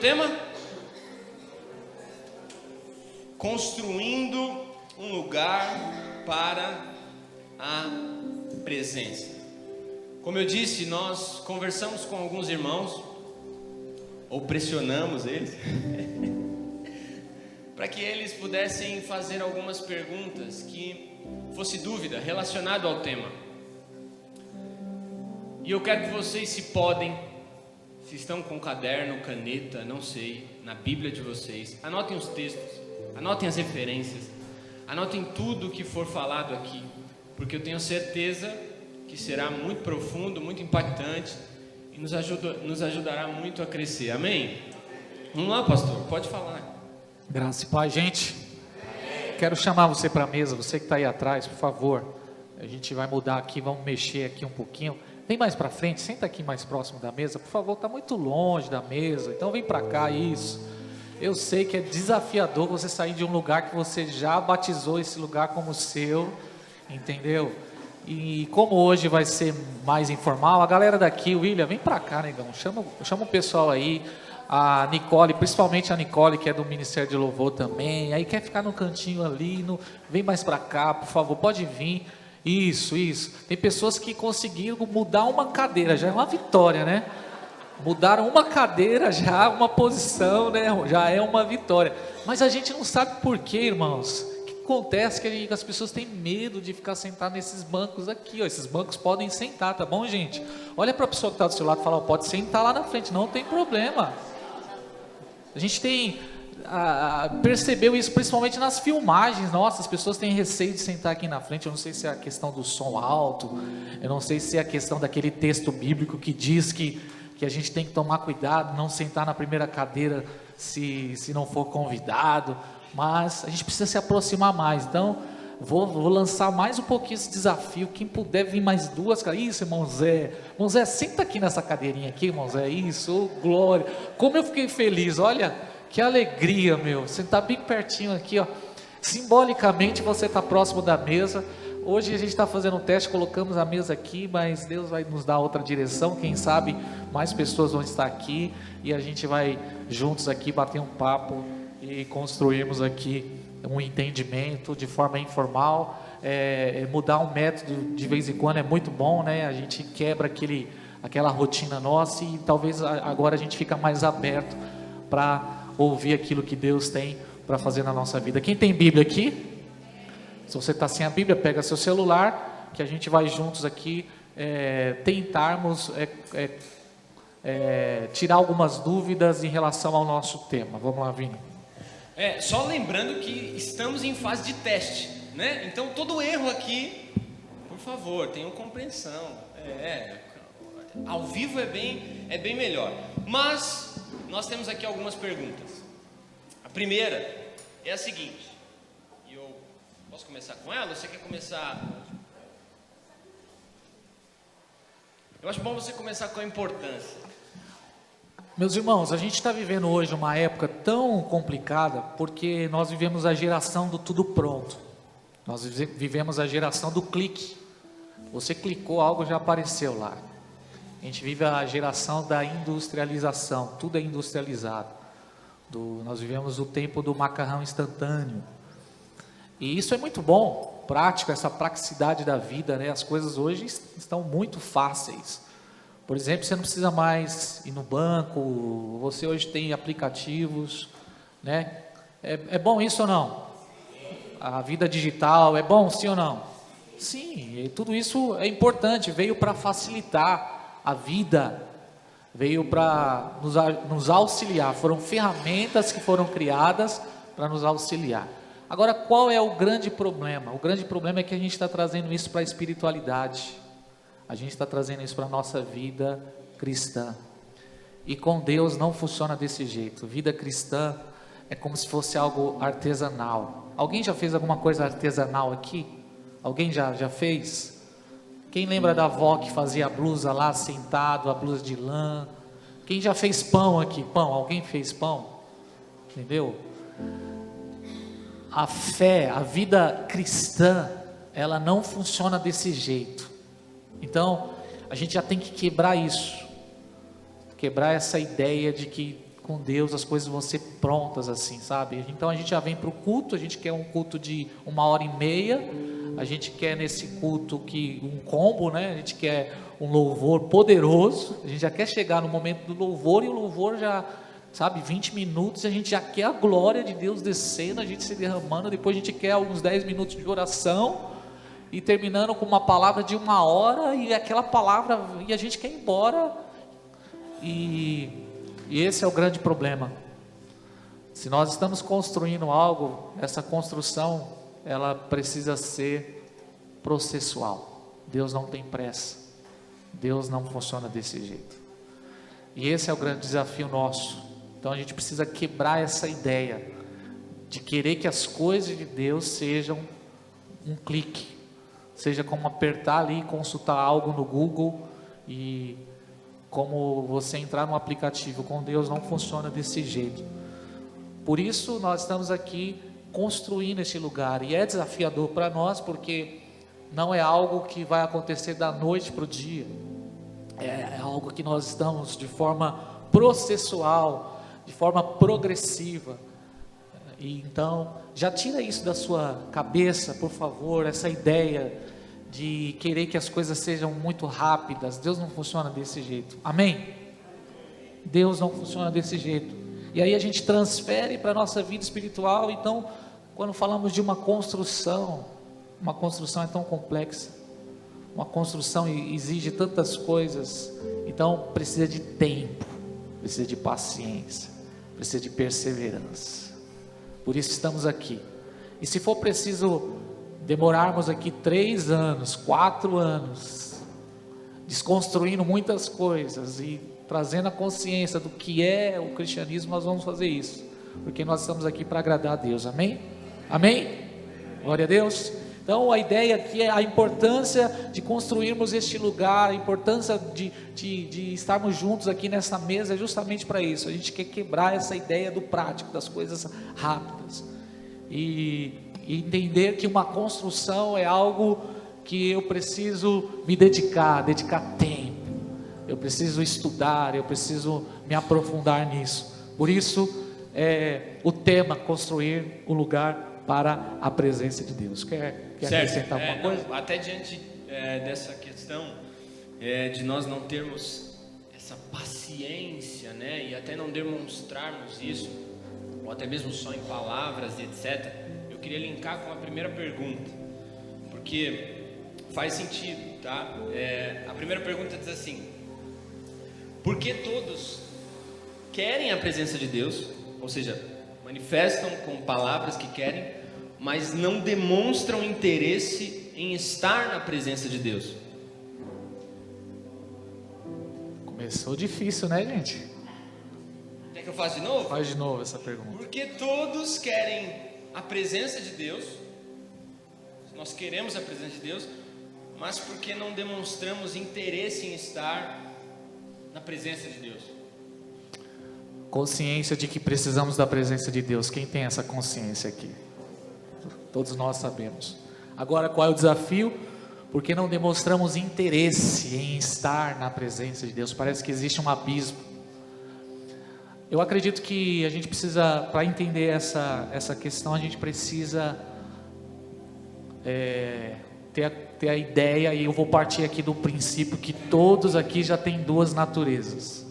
tema? Construindo um lugar para a presença. Como eu disse, nós conversamos com alguns irmãos, ou pressionamos eles, para que eles pudessem fazer algumas perguntas que fosse dúvida relacionado ao tema. E eu quero que vocês, se podem, se estão com caderno, caneta, não sei, na Bíblia de vocês, anotem os textos, anotem as referências, anotem tudo que for falado aqui, porque eu tenho certeza que será muito profundo, muito impactante e nos ajudará muito a crescer. Amém? Vamos lá, pastor, pode falar. Graça e paz, gente. Quero chamar você para a mesa, você que está aí atrás, por favor. A gente vai mudar aqui, vamos mexer aqui um pouquinho. Vem mais para frente, senta aqui mais próximo da mesa, por favor. Está muito longe da mesa, então vem para cá, isso. Eu sei que é desafiador você sair de um lugar que você já batizou esse lugar como seu, entendeu? E como hoje vai ser mais informal, a galera daqui, William, vem pra cá, negão, chama o pessoal aí, a Nicole, principalmente a Nicole, que é do Ministério de Louvor também, aí quer ficar no cantinho ali, vem mais pra cá, por favor, pode vir, isso, tem pessoas que conseguiram mudar uma cadeira, já é uma vitória, né? Mudaram uma cadeira já, uma posição, né? Já é uma vitória, mas a gente não sabe por quê, irmãos. Acontece que as pessoas têm medo de ficar sentado nesses bancos aqui, ó. Esses bancos podem sentar, tá bom, gente? Olha para a pessoa que está do seu lado e fala, ó, pode sentar lá na frente, não tem problema. A gente percebeu isso principalmente nas filmagens. Nossa, as pessoas têm receio de sentar aqui na frente. Eu não sei se é a questão do som alto, eu não sei se é a questão daquele texto bíblico que diz que a gente tem que tomar cuidado, não sentar na primeira cadeira se não for convidado. Mas a gente precisa se aproximar mais. Então vou lançar mais um pouquinho esse desafio. Quem puder vir mais duas, cara. Isso, irmão Zé, senta aqui nessa cadeirinha aqui, irmão Zé. Isso, glória. Como eu fiquei feliz, olha, que alegria, meu. Sentar bem pertinho aqui, ó. Simbolicamente você está próximo da mesa. Hoje a gente está fazendo um teste, colocamos a mesa aqui, mas Deus vai nos dar outra direção. Quem sabe mais pessoas vão estar aqui e a gente vai juntos aqui bater um papo e construirmos aqui um entendimento de forma informal. Mudar um método de vez em quando é muito bom, né? A gente quebra aquela rotina nossa e talvez agora a gente fica mais aberto para ouvir aquilo que Deus tem para fazer na nossa vida. Quem tem Bíblia aqui? Se você está sem a Bíblia, pega seu celular, que a gente vai juntos aqui tentarmos tirar algumas dúvidas em relação ao nosso tema. Vamos lá, Vini. Só lembrando que estamos em fase de teste, né? Então todo erro aqui, por favor, tenham compreensão. Ao vivo é bem melhor. Mas nós temos aqui algumas perguntas. A primeira é a seguinte. E eu posso começar com ela? Ou você quer começar? Eu acho bom você começar com a importância. Meus irmãos, a gente está vivendo hoje uma época tão complicada porque nós vivemos a geração do tudo pronto. Nós vivemos a geração do clique. Você clicou, algo já apareceu lá. A gente vive a geração da industrialização, tudo é industrializado. Nós vivemos o tempo do macarrão instantâneo. E isso é muito bom, prático, essa praticidade da vida, né? As coisas hoje estão muito fáceis. Por exemplo, você não precisa mais ir no banco, você hoje tem aplicativos, né? É bom isso ou não? A vida digital é bom, sim ou não? Sim, e tudo isso é importante, veio para facilitar a vida, veio para nos auxiliar, foram ferramentas que foram criadas para nos auxiliar. Agora, qual é o grande problema? O grande problema é que a gente está trazendo isso para a espiritualidade. A gente está trazendo isso para a nossa vida cristã. E com Deus não funciona desse jeito. Vida cristã é como se fosse algo artesanal. Alguém já fez alguma coisa artesanal aqui? Alguém já fez? Quem lembra da avó que fazia a blusa lá sentado, a blusa de lã? Quem já fez pão aqui? Pão, alguém fez pão? Entendeu? A fé, a vida cristã, ela não funciona desse jeito. Então, a gente já tem que quebrar isso. Quebrar essa ideia de que com Deus, as coisas vão ser prontas assim, sabe? Então a gente já vem para o culto, a gente quer um culto de 1h30, a gente quer nesse culto um combo, né? A gente quer um louvor poderoso, a gente já quer chegar no momento do louvor, e o louvor já, sabe, 20 minutos, a gente já quer a glória de Deus descendo, a gente se derramando, depois a gente quer alguns 10 minutos de oração, e terminando com uma palavra de 1 hora, e aquela palavra, e a gente quer ir embora, e esse é o grande problema. Se nós estamos construindo algo, essa construção, ela precisa ser processual. Deus não tem pressa, Deus não funciona desse jeito, e esse é o grande desafio nosso. Então a gente precisa quebrar essa ideia de querer que as coisas de Deus sejam um clique, seja como apertar ali e consultar algo no Google, e como você entrar no aplicativo. Com Deus não funciona desse jeito. Por isso nós estamos aqui construindo esse lugar, e é desafiador para nós, porque não é algo que vai acontecer da noite para o dia, é algo que nós estamos de forma processual, de forma progressiva. E então já tira isso da sua cabeça, por favor, essa ideia de querer que as coisas sejam muito rápidas. Deus não funciona desse jeito, amém? Deus não funciona desse jeito. E aí a gente transfere para a nossa vida espiritual. Então, quando falamos de uma construção é tão complexa, uma construção exige tantas coisas, então precisa de tempo, precisa de paciência, precisa de perseverança. Por isso estamos aqui, e se for preciso demorarmos aqui 3 anos, 4 anos, desconstruindo muitas coisas e trazendo a consciência do que é o cristianismo, nós vamos fazer isso, porque nós estamos aqui para agradar a Deus, amém? Amém? Glória a Deus. Então a ideia aqui é a importância de construirmos este lugar, a importância de estarmos juntos aqui nessa mesa, é justamente para isso. A gente quer quebrar essa ideia do prático, das coisas rápidas, e entender que uma construção é algo que eu preciso me dedicar tempo, eu preciso estudar, eu preciso me aprofundar nisso. Por isso o tema, construir um lugar para a presença de Deus. Quer acrescentar alguma coisa? Não, até diante dessa questão de nós não termos essa paciência, né, e até não demonstrarmos isso, ou até mesmo só em palavras e etc., eu queria linkar com a primeira pergunta, porque faz sentido, tá? A primeira pergunta diz assim: por que todos querem a presença de Deus, ou seja, manifestam com palavras que querem, mas não demonstram interesse em estar na presença de Deus? Começou difícil, né, gente? Quer que eu faça de novo? Faz de novo essa pergunta. Porque todos querem a presença de Deus, nós queremos a presença de Deus, mas porque não demonstramos interesse em estar na presença de Deus? Consciência de que precisamos da presença de Deus. Quem tem essa consciência aqui? Todos nós sabemos. Agora, qual é o desafio? Porque não demonstramos interesse em estar na presença de Deus. Parece que existe um abismo. Eu acredito que a gente precisa, para entender essa questão, a gente precisa ter a ideia, e eu vou partir aqui do princípio que todos aqui já têm 2 naturezas.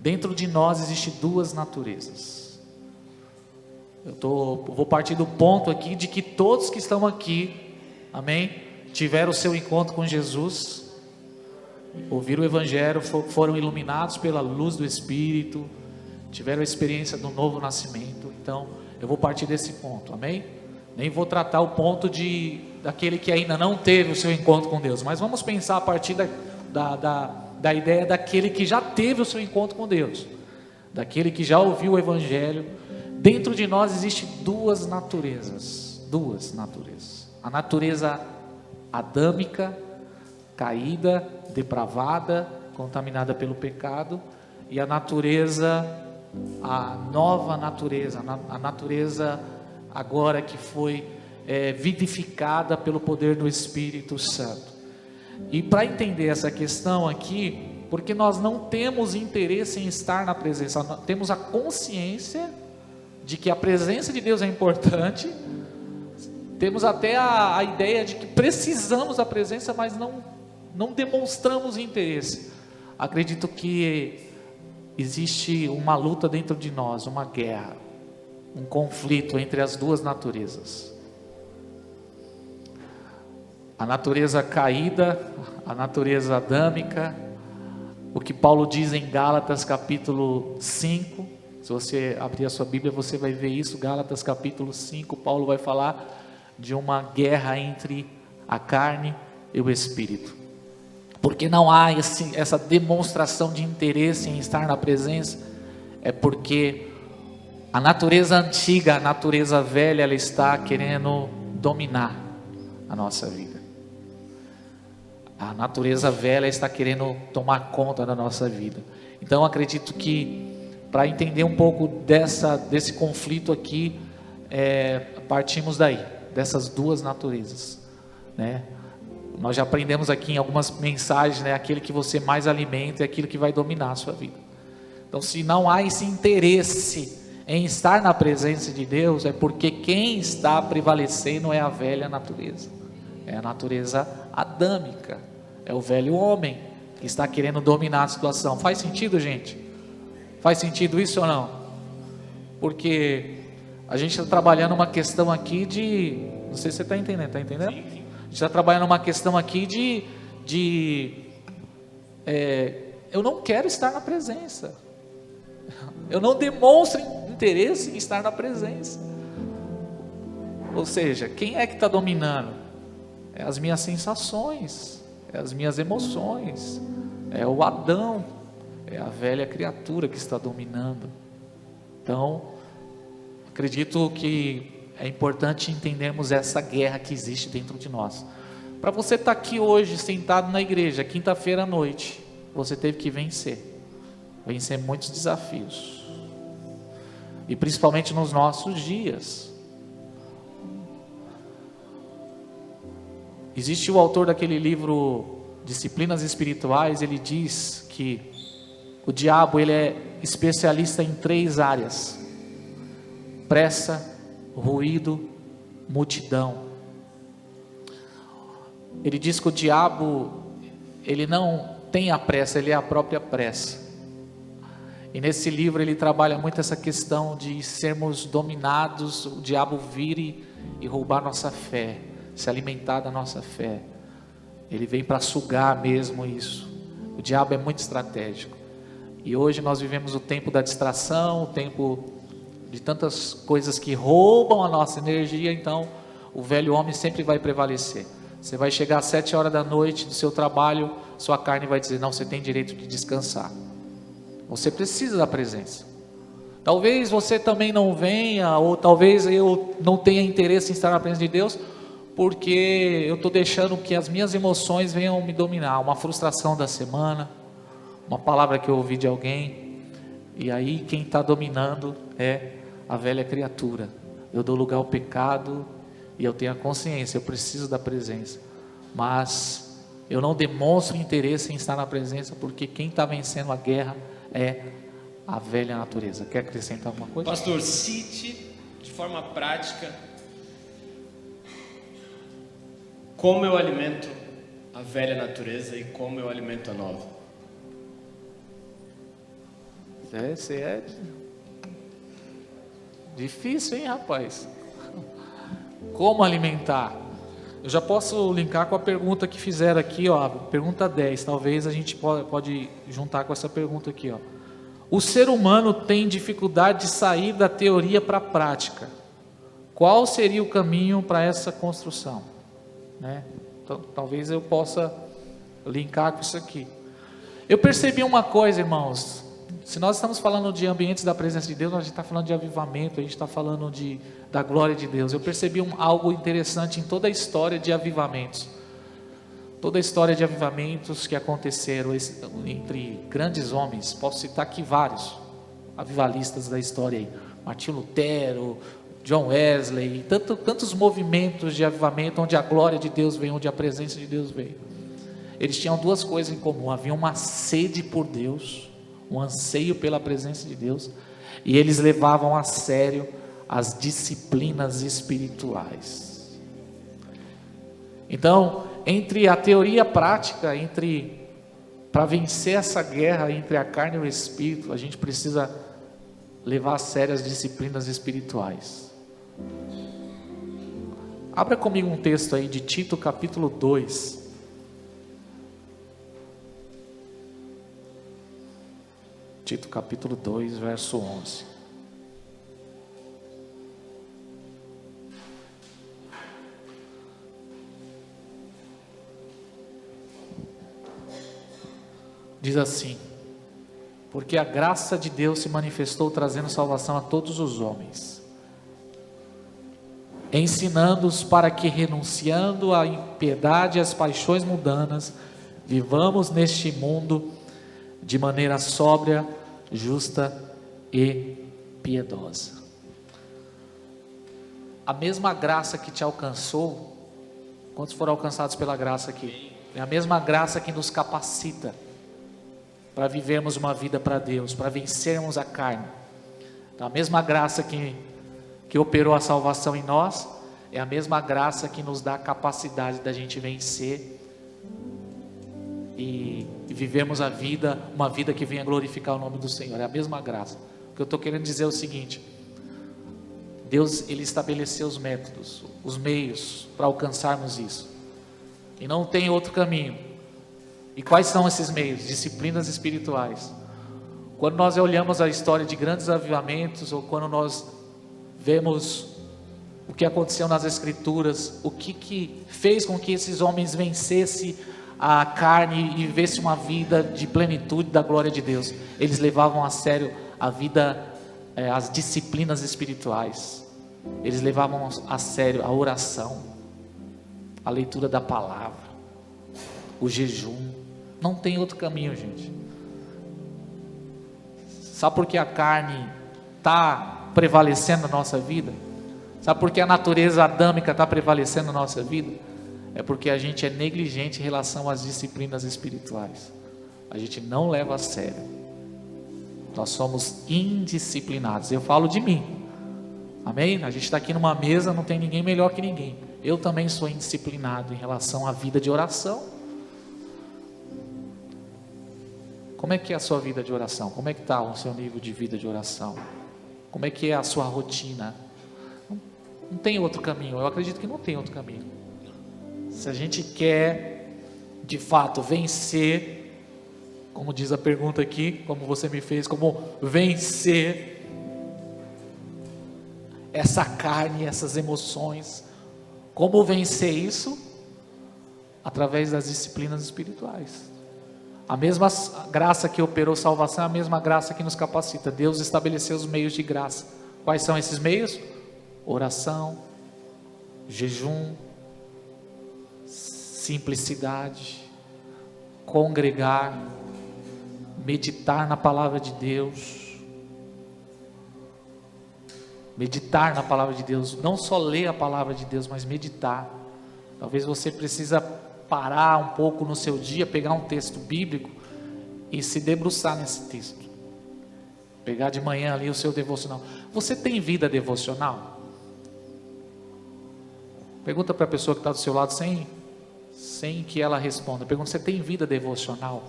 Dentro de nós existem 2 naturezas. Vou partir do ponto aqui de que todos que estão aqui, amém, tiveram o seu encontro com Jesus, ouviram o Evangelho, foram iluminados pela luz do Espírito, tiveram a experiência do novo nascimento. Então eu vou partir desse ponto, amém? Nem vou tratar o ponto daquele que ainda não teve o seu encontro com Deus, mas vamos pensar a partir da ideia daquele que já teve o seu encontro com Deus, daquele que já ouviu o Evangelho. Dentro de nós existem 2 naturezas, a natureza adâmica, caída, depravada, contaminada pelo pecado, e a nova natureza, a natureza agora que foi vivificada pelo poder do Espírito Santo. E para entender essa questão aqui, Porque nós não temos interesse em estar na presença, nós temos a consciência de que a presença de Deus é importante, temos até a ideia de que precisamos da presença, mas não demonstramos interesse. Acredito que existe uma luta dentro de nós, uma guerra, um conflito entre as duas naturezas. A natureza caída, a natureza adâmica, o que Paulo diz em Gálatas capítulo 5, se você abrir a sua Bíblia você vai ver isso, Gálatas capítulo 5, Paulo vai falar de uma guerra entre a carne e o Espírito, porque não há essa demonstração de interesse em estar na presença, é porque a natureza antiga, a natureza velha, ela está querendo dominar a nossa vida. A natureza velha está querendo tomar conta da nossa vida. Então eu acredito que para entender um pouco desse conflito aqui, partimos daí, dessas duas naturezas, né? Nós já aprendemos aqui em algumas mensagens, né? Aquele que você mais alimenta é aquilo que vai dominar a sua vida. Então, se não há esse interesse em estar na presença de Deus, é porque quem está prevalecendo é a velha natureza, é a natureza adâmica, é o velho homem que está querendo dominar a situação. Faz sentido, gente? Faz sentido isso ou não? Porque a gente está trabalhando uma questão aqui de, não sei se você está entendendo, está entendendo? Sim, sim. A gente está trabalhando uma questão aqui eu não quero estar na presença, eu não demonstro interesse em estar na presença. Ou seja, quem é que está dominando? É as minhas sensações, é as minhas emoções, é o Adão, é a velha criatura que está dominando. Então, acredito que é importante entendermos essa guerra que existe dentro de nós. Para você estar aqui hoje, sentado na igreja, quinta-feira à noite, você teve que vencer muitos desafios, e principalmente nos nossos dias. Existe o autor daquele livro Disciplinas Espirituais, ele diz que o diabo ele é especialista em 3 áreas: pressa, ruído, multidão. Ele diz que o diabo ele não tem a pressa, ele é a própria pressa. E nesse livro ele trabalha muito essa questão de sermos dominados, o diabo vir e roubar nossa fé, se alimentar da nossa fé. Ele vem para sugar mesmo isso. O diabo é muito estratégico. E hoje nós vivemos o tempo da distração, o tempo de tantas coisas que roubam a nossa energia. Então o velho homem sempre vai prevalecer. Você vai chegar às 7 horas da noite do seu trabalho, sua carne vai dizer: não, você tem direito de descansar. Você precisa da presença. Talvez você também não venha, ou talvez eu não tenha interesse em estar na presença de Deus, porque eu estou deixando que as minhas emoções venham me dominar. Uma frustração da semana, uma palavra que eu ouvi de alguém, e aí quem está dominando é a velha criatura. Eu dou lugar ao pecado, e eu tenho a consciência, eu preciso da presença, mas eu não demonstro interesse em estar na presença, porque quem está vencendo a guerra é a velha natureza. Quer acrescentar alguma coisa? Pastor, cite de forma prática como eu alimento a velha natureza e como eu alimento a nova. Esse é difícil, hein, rapaz? Como alimentar? Eu já posso linkar com a pergunta que fizeram aqui, ó, pergunta 10. Talvez a gente pode juntar com essa pergunta aqui, ó. O ser humano tem dificuldade de sair da teoria para a prática. Qual seria o caminho para essa construção? Né? Então, talvez eu possa linkar com isso aqui. Eu percebi uma coisa, irmãos. Se nós estamos falando de ambientes da presença de Deus, a gente está falando de avivamento, a gente está falando da glória de Deus. Eu percebi algo interessante em toda a história de avivamentos. Toda a história de avivamentos que aconteceram entre grandes homens. Posso citar aqui vários avivalistas da história aí. Martinho Lutero, John Wesley, tantos movimentos de avivamento onde a glória de Deus veio, onde a presença de Deus veio. eles tinham duas coisas em comum: havia uma sede por Deus, um anseio pela presença de Deus, e eles levavam a sério as disciplinas espirituais. Então, entre a teoria e a prática, para vencer essa guerra entre a carne e o espírito, a gente precisa levar a sério as disciplinas espirituais. Abra comigo um texto aí de Tito capítulo 2. Tito capítulo 2, verso 11. Diz assim: porque a graça de Deus se manifestou trazendo salvação a todos os homens, ensinando-os para que, renunciando à impiedade e às paixões mundanas, vivamos neste mundo de maneira sóbria, justa e piedosa. A mesma graça que te alcançou, quantos foram alcançados pela graça aqui? É a mesma graça que nos capacita para vivermos uma vida para Deus, para vencermos a carne. Então, a mesma graça que operou a salvação em nós, é a mesma graça que nos dá a capacidade da gente vencer e vivermos uma vida que venha glorificar o nome do Senhor. É a mesma graça. O que eu estou querendo dizer é o seguinte: Deus, Ele estabeleceu os métodos, os meios para alcançarmos isso, e não tem outro caminho. E quais são esses meios? Disciplinas espirituais. Quando nós olhamos a história de grandes avivamentos, ou quando nós vemos o que aconteceu nas Escrituras, o que fez com que esses homens vencessem a carne e vivessem uma vida de plenitude da glória de Deus, eles levavam a sério a vida, as disciplinas espirituais. Eles levavam a sério a oração, a leitura da palavra, o jejum. Não tem outro caminho, gente. Sabe por que a carne está prevalecendo na nossa vida? Sabe por que a natureza adâmica está prevalecendo na nossa vida? É porque a gente é negligente em relação às disciplinas espirituais. A gente não leva a sério. Nós somos indisciplinados. Eu falo de mim. Amém? A gente está aqui numa mesa, não tem ninguém melhor que ninguém. Eu também sou indisciplinado em relação à vida de oração. Como é que é a sua vida de oração? Como é que está o seu nível de vida de oração? Como é que é a sua rotina? Não tem outro caminho. Eu acredito que não tem outro caminho. Se a gente quer, de fato, vencer, como diz a pergunta aqui, como você me fez, como vencer essa carne, essas emoções, como vencer isso? Através das disciplinas espirituais. A mesma graça que operou salvação é a mesma graça que nos capacita. Deus estabeleceu os meios de graça. Quais são esses meios? Oração, jejum, simplicidade, congregar, meditar na palavra de Deus. Meditar na palavra de Deus, não só ler a palavra de Deus, mas meditar. Talvez você precisa parar um pouco no seu dia, pegar um texto bíblico e se debruçar nesse texto. Pegar de manhã ali o seu devocional. Você tem vida devocional? Pergunta para a pessoa que está do seu lado sem que ela responda. Pergunta: você tem vida devocional?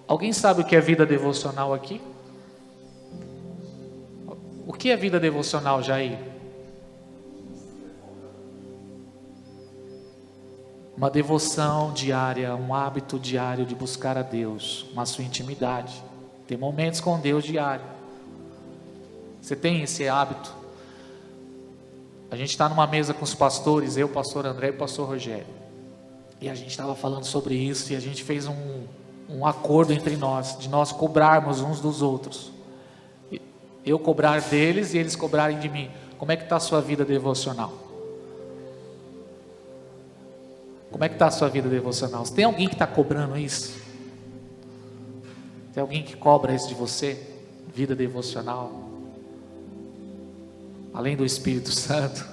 Alguém sabe o que é vida devocional aqui? O que é vida devocional, Jair? Uma devoção diária, um hábito diário de buscar a Deus, uma sua intimidade, ter momentos com Deus diário. Você tem esse hábito? A gente está numa mesa com os pastores, eu, pastor André e o pastor Rogério, e a gente estava falando sobre isso, e a gente fez um acordo entre nós, de nós cobrarmos uns dos outros, eu cobrar deles e eles cobrarem de mim. Como é que está a sua vida devocional? Como é que está a sua vida devocional? Tem alguém que está cobrando isso? Tem alguém que cobra isso de você? Vida devocional? Além do Espírito Santo,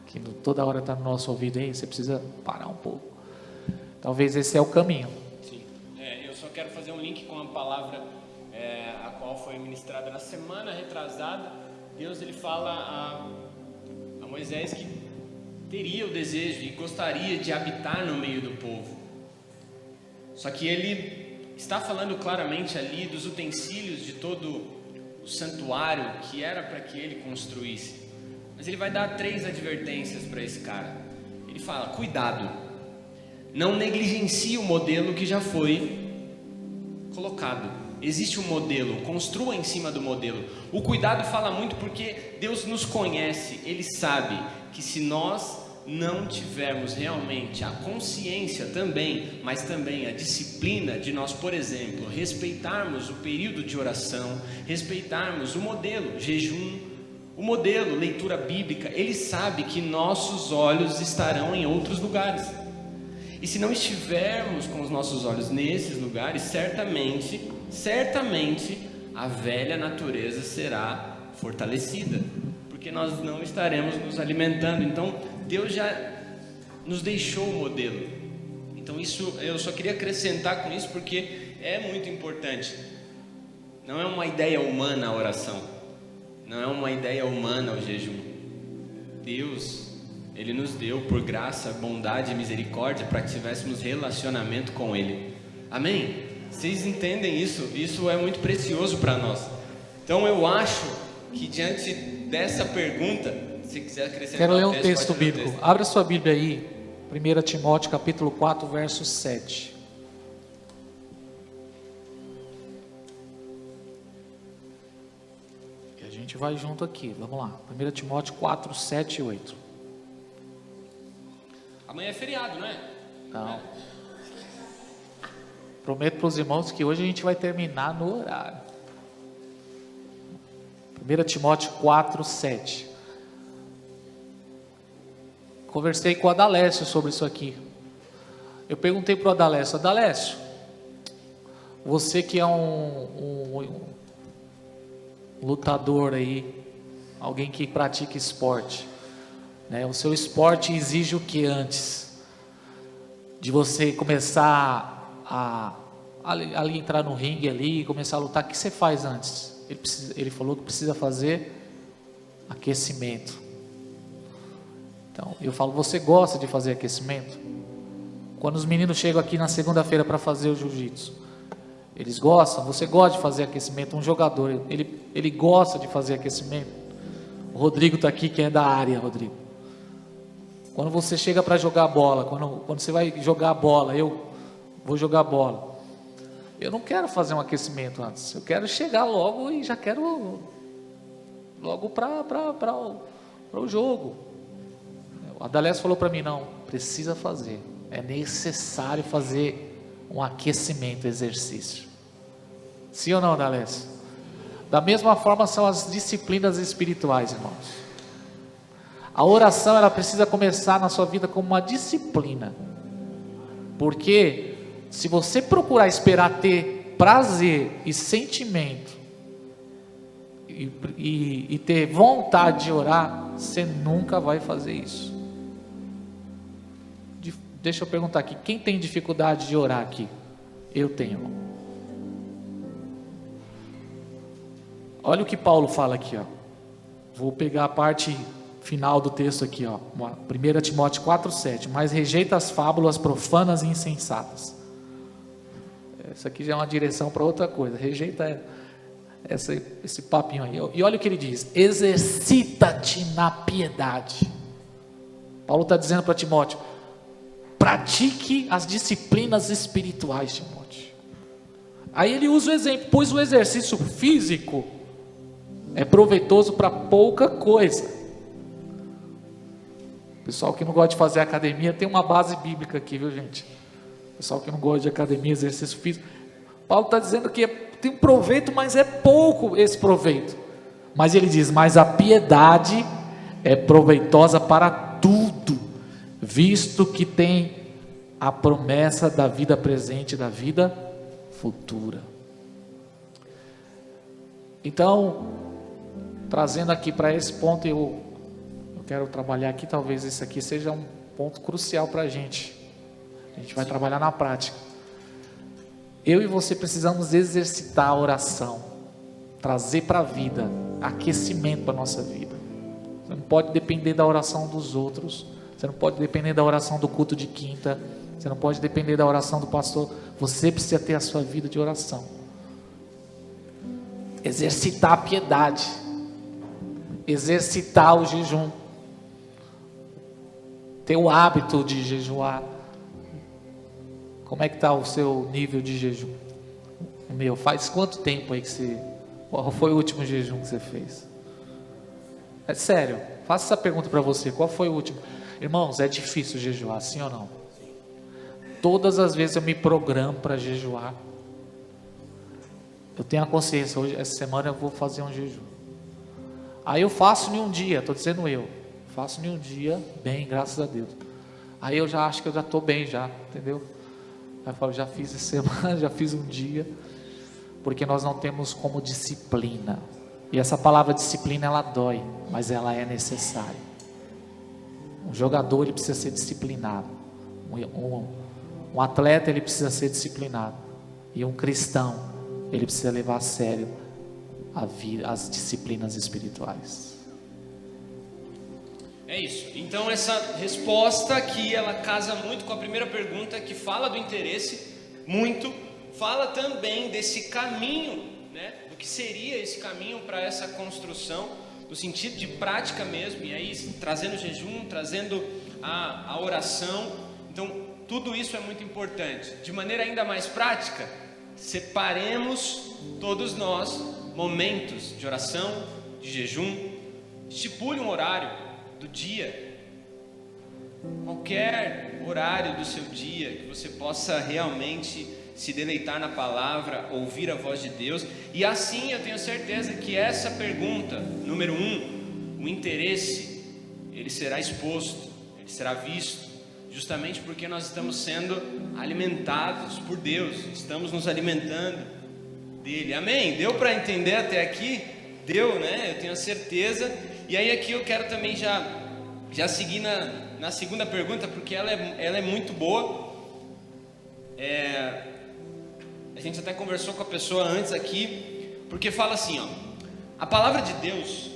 que toda hora está no nosso ouvido, aí você precisa parar um pouco. Talvez esse é o caminho. Sim. Eu só quero fazer um link com a palavra a qual foi ministrada na semana retrasada. Deus ele fala a Moisés que teria o desejo e gostaria de habitar no meio do povo. Só que ele está falando claramente ali dos utensílios de todo o santuário que era para que ele construísse. Mas ele vai dar 3 advertências para esse cara. Ele fala: cuidado, não negligencie o modelo que já foi colocado. Existe um modelo, construa em cima do modelo. O cuidado fala muito porque Deus nos conhece. Ele sabe que se nós não tivermos realmente a consciência também, mas também a disciplina de nós, por exemplo, respeitarmos o período de oração, respeitarmos o modelo jejum, o modelo leitura bíblica, Ele sabe que nossos olhos estarão em outros lugares. E se não estivermos com os nossos olhos nesses lugares, certamente a velha natureza será fortalecida, porque nós não estaremos nos alimentando. Então Deus já nos deixou o modelo. Então isso, eu só queria acrescentar com isso porque é muito importante. Não é uma ideia humana a oração, não é uma ideia humana o jejum. Deus, Ele nos deu por graça, bondade e misericórdia para que tivéssemos relacionamento com Ele. Amém? Vocês entendem isso? Isso é muito precioso para nós. Então eu acho que diante dessa pergunta, se quiser acrescentar, quero ler um texto bíblico. Abra sua Bíblia aí, 1 Timóteo capítulo 4, verso 7. E a gente vai junto aqui, vamos lá. 1 Timóteo 4, 7 e 8. Amanhã é feriado, não é? Não. Prometo para os irmãos que hoje a gente vai terminar no horário. 1 Timóteo 4, 7. Conversei com o Adalécio sobre isso aqui. Eu perguntei para o Adalécio: Adalécio, você que é um lutador aí, alguém que pratica esporte, né? O seu esporte exige o que antes de você começar ali entrar no ringue ali e começar a lutar? O que você faz antes? Ele falou que precisa fazer aquecimento. Então eu falo: você gosta de fazer aquecimento? Quando os meninos chegam aqui na segunda-feira para fazer o jiu-jitsu, eles gostam? Você gosta de fazer aquecimento? Um jogador, ele gosta de fazer aquecimento? O Rodrigo está aqui, que é da área. Rodrigo, quando você chega para jogar bola, quando você vai jogar a bola, eu vou jogar bola, eu não quero fazer um aquecimento antes, eu quero chegar logo e já quero logo para o jogo. O Adalécio falou para mim: não, precisa fazer, é necessário fazer um aquecimento, exercício. Sim ou não, Adalécio? Da mesma forma são as disciplinas espirituais, irmãos. A oração, ela precisa começar na sua vida como uma disciplina, porque se você procurar esperar ter prazer e sentimento e ter vontade de orar, você nunca vai fazer isso. Deixa eu perguntar aqui: quem tem dificuldade de orar aqui? Eu tenho. Olha o que Paulo fala aqui, ó. Vou pegar a parte final do texto aqui, ó. 1 Timóteo 4, 7. Mas rejeita as fábulas profanas e insensatas. Isso aqui já é uma direção para outra coisa. Rejeita esse papinho aí. E olha o que ele diz: exercita-te na piedade. Paulo está dizendo para Timóteo: pratique as disciplinas espirituais, Timóteo. Aí ele usa o exemplo: pois o exercício físico é proveitoso para pouca coisa. Pessoal que não gosta de fazer academia, tem uma base bíblica aqui, viu, gente? Pessoal que não gosta de academia, exercício físico, Paulo está dizendo que tem um proveito, mas é pouco esse proveito. Mas ele diz: mas a piedade é proveitosa para tudo, visto que tem a promessa da vida presente e da vida futura. Então, trazendo aqui para esse ponto, eu quero trabalhar aqui, talvez esse aqui seja um ponto crucial para a gente. A gente vai trabalhar na prática. Eu e você precisamos exercitar a oração, trazer para a vida, aquecimento para a nossa vida. Você não pode depender da oração dos outros, você não pode depender da oração do culto de quinta, você não pode depender da oração do pastor. Você precisa ter a sua vida de oração. Exercitar a piedade, exercitar o jejum, ter o hábito de jejuar. Como é que está o seu nível de jejum? O meu, faz quanto tempo aí que você... Qual foi o último jejum que você fez? É sério, faça essa pergunta para você, qual foi o último? Irmãos, é difícil jejuar, sim ou não? Todas as vezes eu me programo para jejuar. Eu tenho a consciência, hoje, essa semana eu vou fazer um jejum. Aí eu faço em um dia, estou dizendo faço em um dia, bem, graças a Deus. Aí eu já acho que eu já estou bem já, entendeu? Aí eu falo, já fiz essa semana, já fiz um dia, porque nós não temos como disciplina. E essa palavra disciplina, ela dói, mas ela é necessária. Um jogador, ele precisa ser disciplinado. Um atleta, ele precisa ser disciplinado. E um cristão, ele precisa levar a sério as disciplinas espirituais. É isso. Então essa resposta aqui, ela casa muito com a primeira pergunta, que fala do interesse, muito, fala também desse caminho, né? Do que seria esse caminho para essa construção, no sentido de prática mesmo, e aí trazendo jejum, trazendo a oração. Então tudo isso é muito importante. De maneira ainda mais prática, separemos todos nós momentos de oração, de jejum, estipule um horário do dia, qualquer horário do seu dia, que você possa realmente se deleitar na palavra, ouvir a voz de Deus, e assim eu tenho certeza que essa pergunta, número 1, o interesse, ele será exposto, ele será visto, justamente porque nós estamos sendo alimentados por Deus, estamos nos alimentando dele, amém? Deu para entender até aqui? Deu, né? Eu tenho certeza. E aí aqui eu quero também já seguir na segunda pergunta, porque ela é muito boa. A gente até conversou com a pessoa antes aqui, porque fala assim, ó, a palavra de Deus,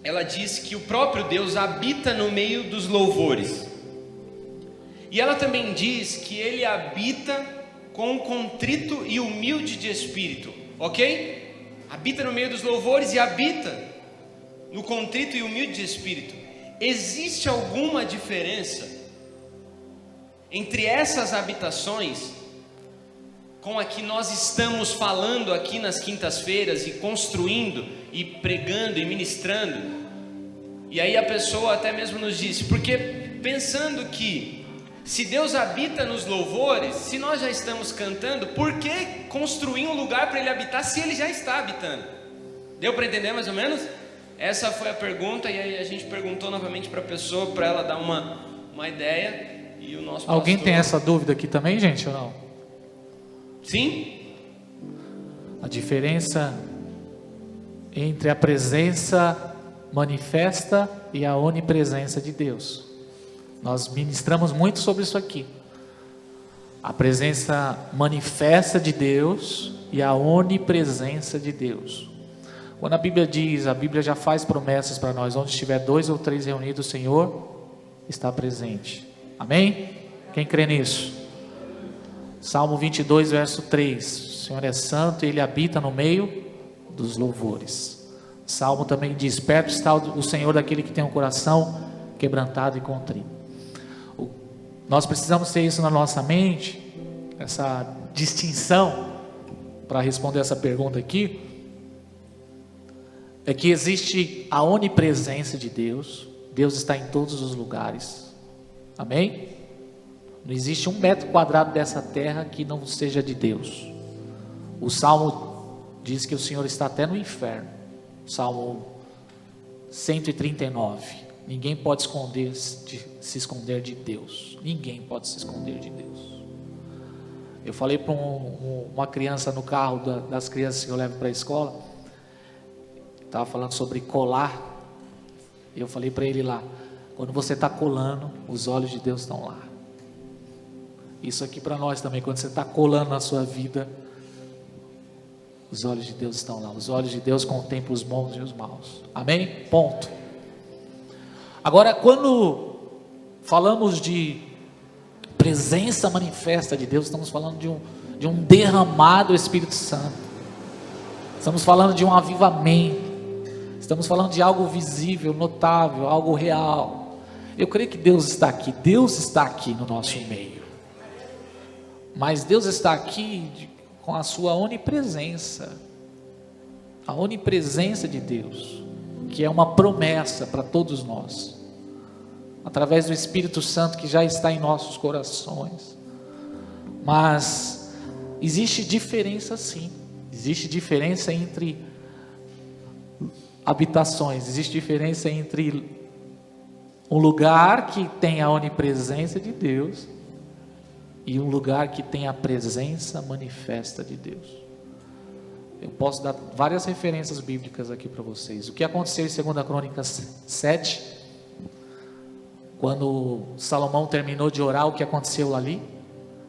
ela diz que o próprio Deus habita no meio dos louvores. E ela também diz que ele habita com o contrito e humilde de espírito, ok? Habita no meio dos louvores e habita no contrito e humilde de espírito. Existe alguma diferença entre essas habitações com a que nós estamos falando aqui nas quintas-feiras e construindo e pregando e ministrando? E aí a pessoa até mesmo nos disse, porque pensando que se Deus habita nos louvores, se nós já estamos cantando, por que construir um lugar para ele habitar se ele já está habitando? Deu para entender mais ou menos? Essa foi a pergunta, e aí a gente perguntou novamente para a pessoa, para ela dar uma ideia, e o nosso Alguém pastor... tem essa dúvida aqui também, gente, ou não? Sim? A diferença entre a presença manifesta e a onipresença de Deus. Nós ministramos muito sobre isso aqui. A presença manifesta de Deus e a onipresença de Deus. Quando a Bíblia diz, a Bíblia já faz promessas para nós, onde estiver 2 ou 3 reunidos, o Senhor está presente. Amém? Quem crê nisso? Salmo 22, verso 3. O Senhor é santo e Ele habita no meio dos louvores. Salmo também diz, perto está o Senhor daquele que tem um coração quebrantado e contrito. Nós precisamos ter isso na nossa mente, essa distinção, para responder essa pergunta aqui, é que existe a onipresença de Deus. Deus está em todos os lugares, amém? Não existe 1 metro quadrado dessa terra que não seja de Deus. O Salmo diz que o Senhor está até no inferno, Salmo 139. Ninguém pode se esconder de Deus. Ninguém pode se esconder de Deus. Eu falei para uma criança no carro, das crianças que eu levo para a escola, estava falando sobre colar. Eu falei para ele lá, quando você está colando, os olhos de Deus estão lá. Isso aqui para nós também, quando você está colando na sua vida, os olhos de Deus estão lá. Os olhos de Deus contemplam os bons e os maus. Amém? Ponto. Agora, quando falamos de presença manifesta de Deus, estamos falando de um derramado Espírito Santo. Estamos falando de um avivamento. Estamos falando de algo visível, notável, algo real. Eu creio que Deus está aqui. Deus está aqui no nosso meio. Mas Deus está aqui com a sua onipresença. A onipresença de Deus, que é uma promessa para todos nós, através do Espírito Santo que já está em nossos corações. Mas existe diferença sim. Existe diferença entre habitações, existe diferença entre um lugar que tem a onipresença de Deus e um lugar que tem a presença manifesta de Deus. Eu posso dar várias referências bíblicas aqui para vocês. O que aconteceu em 2 Crônicas 7, quando Salomão terminou de orar, o que aconteceu ali?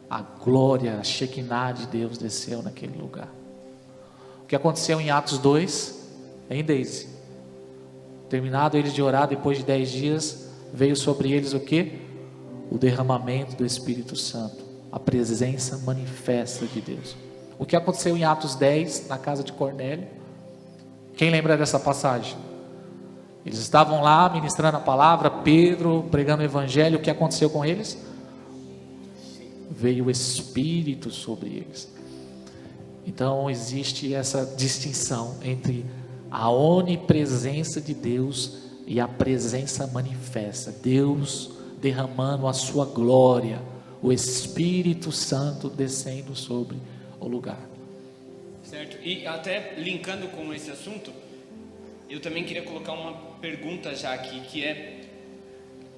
A glória, a Shekinah de Deus desceu naquele lugar. O que aconteceu em Atos 2, em Deise, terminado eles de orar, depois de 10 dias, veio sobre eles o que? O derramamento do Espírito Santo, a presença manifesta de Deus. O que aconteceu em Atos 10, na casa de Cornélio? Quem lembra dessa passagem? Eles estavam lá ministrando a palavra, Pedro pregando o evangelho. O que aconteceu com eles? Veio o Espírito sobre eles. Então existe essa distinção entre a onipresença de Deus e a presença manifesta. Deus derramando a sua glória, o Espírito Santo descendo sobre o lugar. Certo, e até linkando com esse assunto, eu também queria colocar uma pergunta já aqui, que é: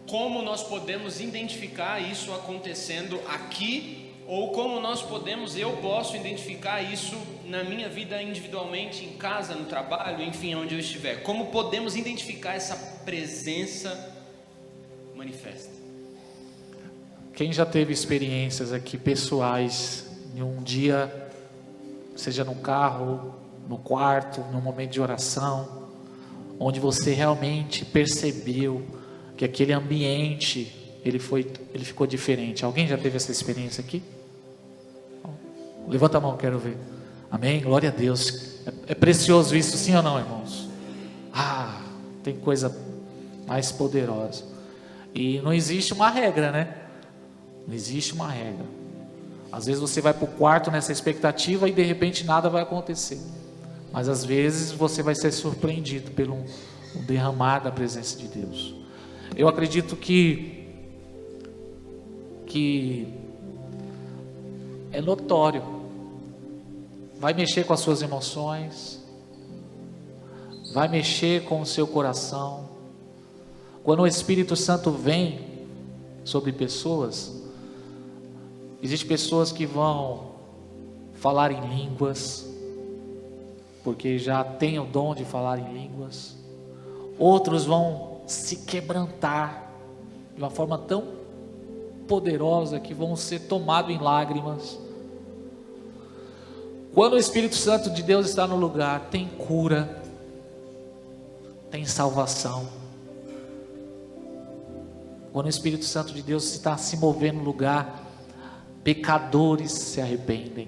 como nós podemos identificar isso acontecendo aqui, ou como nós podemos, eu posso identificar isso na minha vida individualmente, em casa, no trabalho, enfim, onde eu estiver? Como podemos identificar essa presença manifesta? Quem já teve experiências aqui pessoais, em um dia, seja no carro, no quarto, num momento de oração, onde você realmente percebeu que aquele ambiente, ele ficou diferente? Alguém já teve essa experiência aqui? Levanta a mão, quero ver. Amém? Glória a Deus. É precioso isso, sim ou não, irmãos? Tem coisa mais poderosa. E não existe uma regra, né? Não existe uma regra. Às vezes você vai para o quarto nessa expectativa e de repente nada vai acontecer. Mas às vezes você vai ser surpreendido pelo um derramar da presença de Deus. Eu acredito que é notório. Vai mexer com as suas emoções, vai mexer com o seu coração. Quando o Espírito Santo vem sobre pessoas, existem pessoas que vão falar em línguas, porque já têm o dom de falar em línguas. Outros vão se quebrantar de uma forma tão poderosa que vão ser tomados em lágrimas. Quando o Espírito Santo de Deus está no lugar, tem cura, tem salvação. Quando o Espírito Santo de Deus está se movendo no lugar, pecadores se arrependem.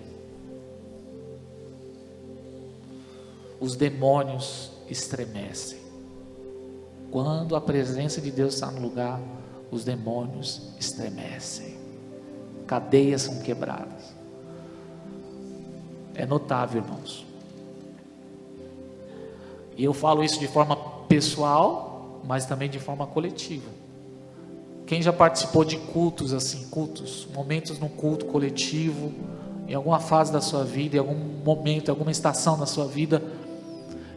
Os demônios estremecem. Quando a presença de Deus está no lugar, os demônios estremecem. Cadeias são quebradas. É notável, irmãos. E eu falo isso de forma pessoal, mas também de forma coletiva. Quem já participou de cultos assim, momentos num culto coletivo, em alguma fase da sua vida, em algum momento, em alguma estação da sua vida,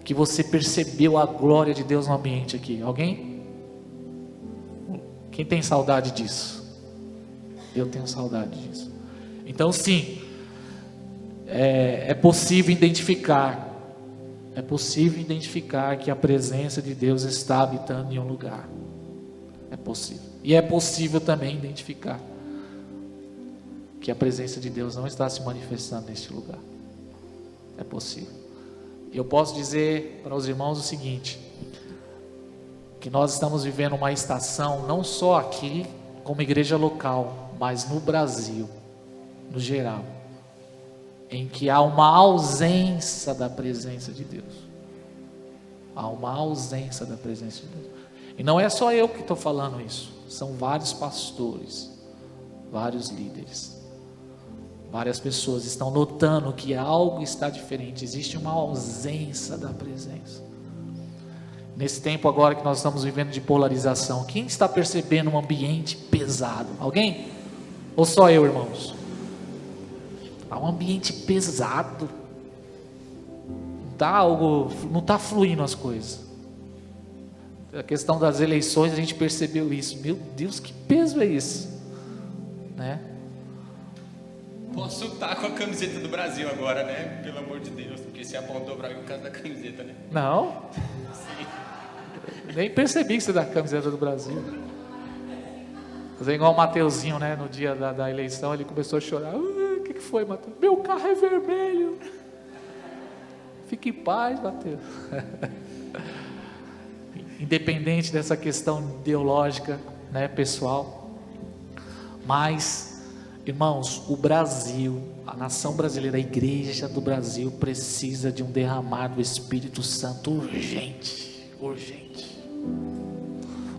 que você percebeu a glória de Deus no ambiente aqui? Alguém? Quem tem saudade disso? Eu tenho saudade disso. Então sim, é possível identificar que a presença de Deus está habitando em um lugar. É possível. E é possível também identificar que a presença de Deus não está se manifestando neste lugar. É possível. E eu posso dizer para os irmãos o seguinte, que nós estamos vivendo uma estação, não só aqui, como igreja local, mas no Brasil, no geral, em que há uma ausência da presença de Deus. Há uma ausência da presença de Deus. E não é só eu que estou falando isso, são vários pastores, vários líderes, várias pessoas estão notando que algo está diferente, existe uma ausência da presença. Nesse tempo agora que nós estamos vivendo de polarização, quem está percebendo um ambiente pesado? Alguém? Ou só eu, irmãos? Há um ambiente pesado, não está fluindo as coisas. A questão das eleições, a gente percebeu isso. Meu Deus, que peso é isso, né? Posso estar com a camiseta do Brasil agora, né? Pelo amor de Deus, porque você apontou para mim por causa da camiseta, né? Não. Sim. Nem percebi que você dá camiseta do Brasil. Fazer igual o Mateuzinho, né? No dia da eleição, ele começou a chorar. O que foi, Mateus? Meu carro é vermelho. Fique em paz, Mateus. Independente dessa questão ideológica, né, pessoal. Mas, irmãos, o Brasil, a nação brasileira, a igreja do Brasil precisa de um derramar do Espírito Santo urgente, urgente.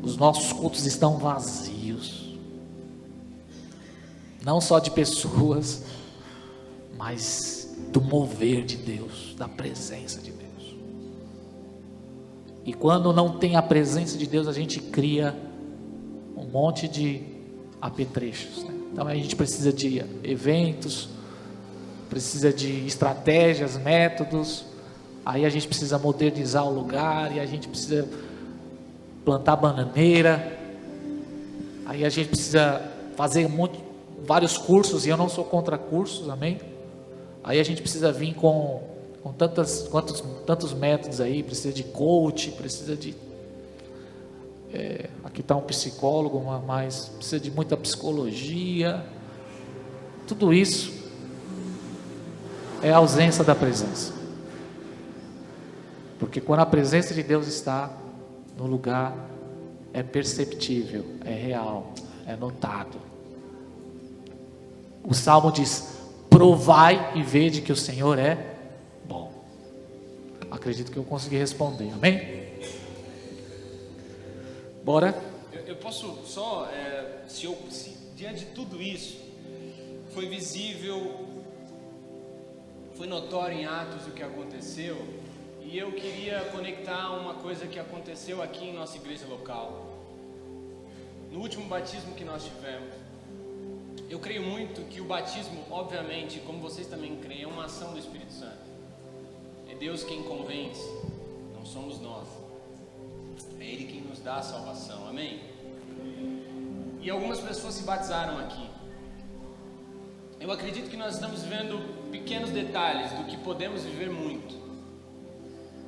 Os nossos cultos estão vazios, não só de pessoas, mas do mover de Deus, da presença de Deus. E quando não tem a presença de Deus, a gente cria um monte de apetrechos, né? Então a gente precisa de eventos, precisa de estratégias, métodos, aí a gente precisa modernizar o lugar, e a gente precisa plantar bananeira, aí a gente precisa fazer vários cursos, e eu não sou contra cursos, amém? Aí a gente precisa vir com tantos métodos aí, precisa de coach, precisa de aqui está um psicólogo, mas precisa de muita psicologia. Tudo isso é a ausência da presença, porque quando a presença de Deus está no lugar, é perceptível, é real, é notado. O Salmo diz: provai e vede que o Senhor é bom. Acredito que eu consegui responder, amém? Bora? Eu posso só, se diante de tudo isso, foi visível, foi notório em Atos o que aconteceu, e eu queria conectar uma coisa que aconteceu aqui em nossa igreja local. No último batismo que nós tivemos, eu creio muito que o batismo, obviamente, como vocês também creem, é uma ação do Espírito Santo. É Deus quem convence, não somos nós. É Ele quem nos dá a salvação, amém? E algumas pessoas se batizaram aqui. Eu acredito que nós estamos vendo pequenos detalhes do que podemos viver muito,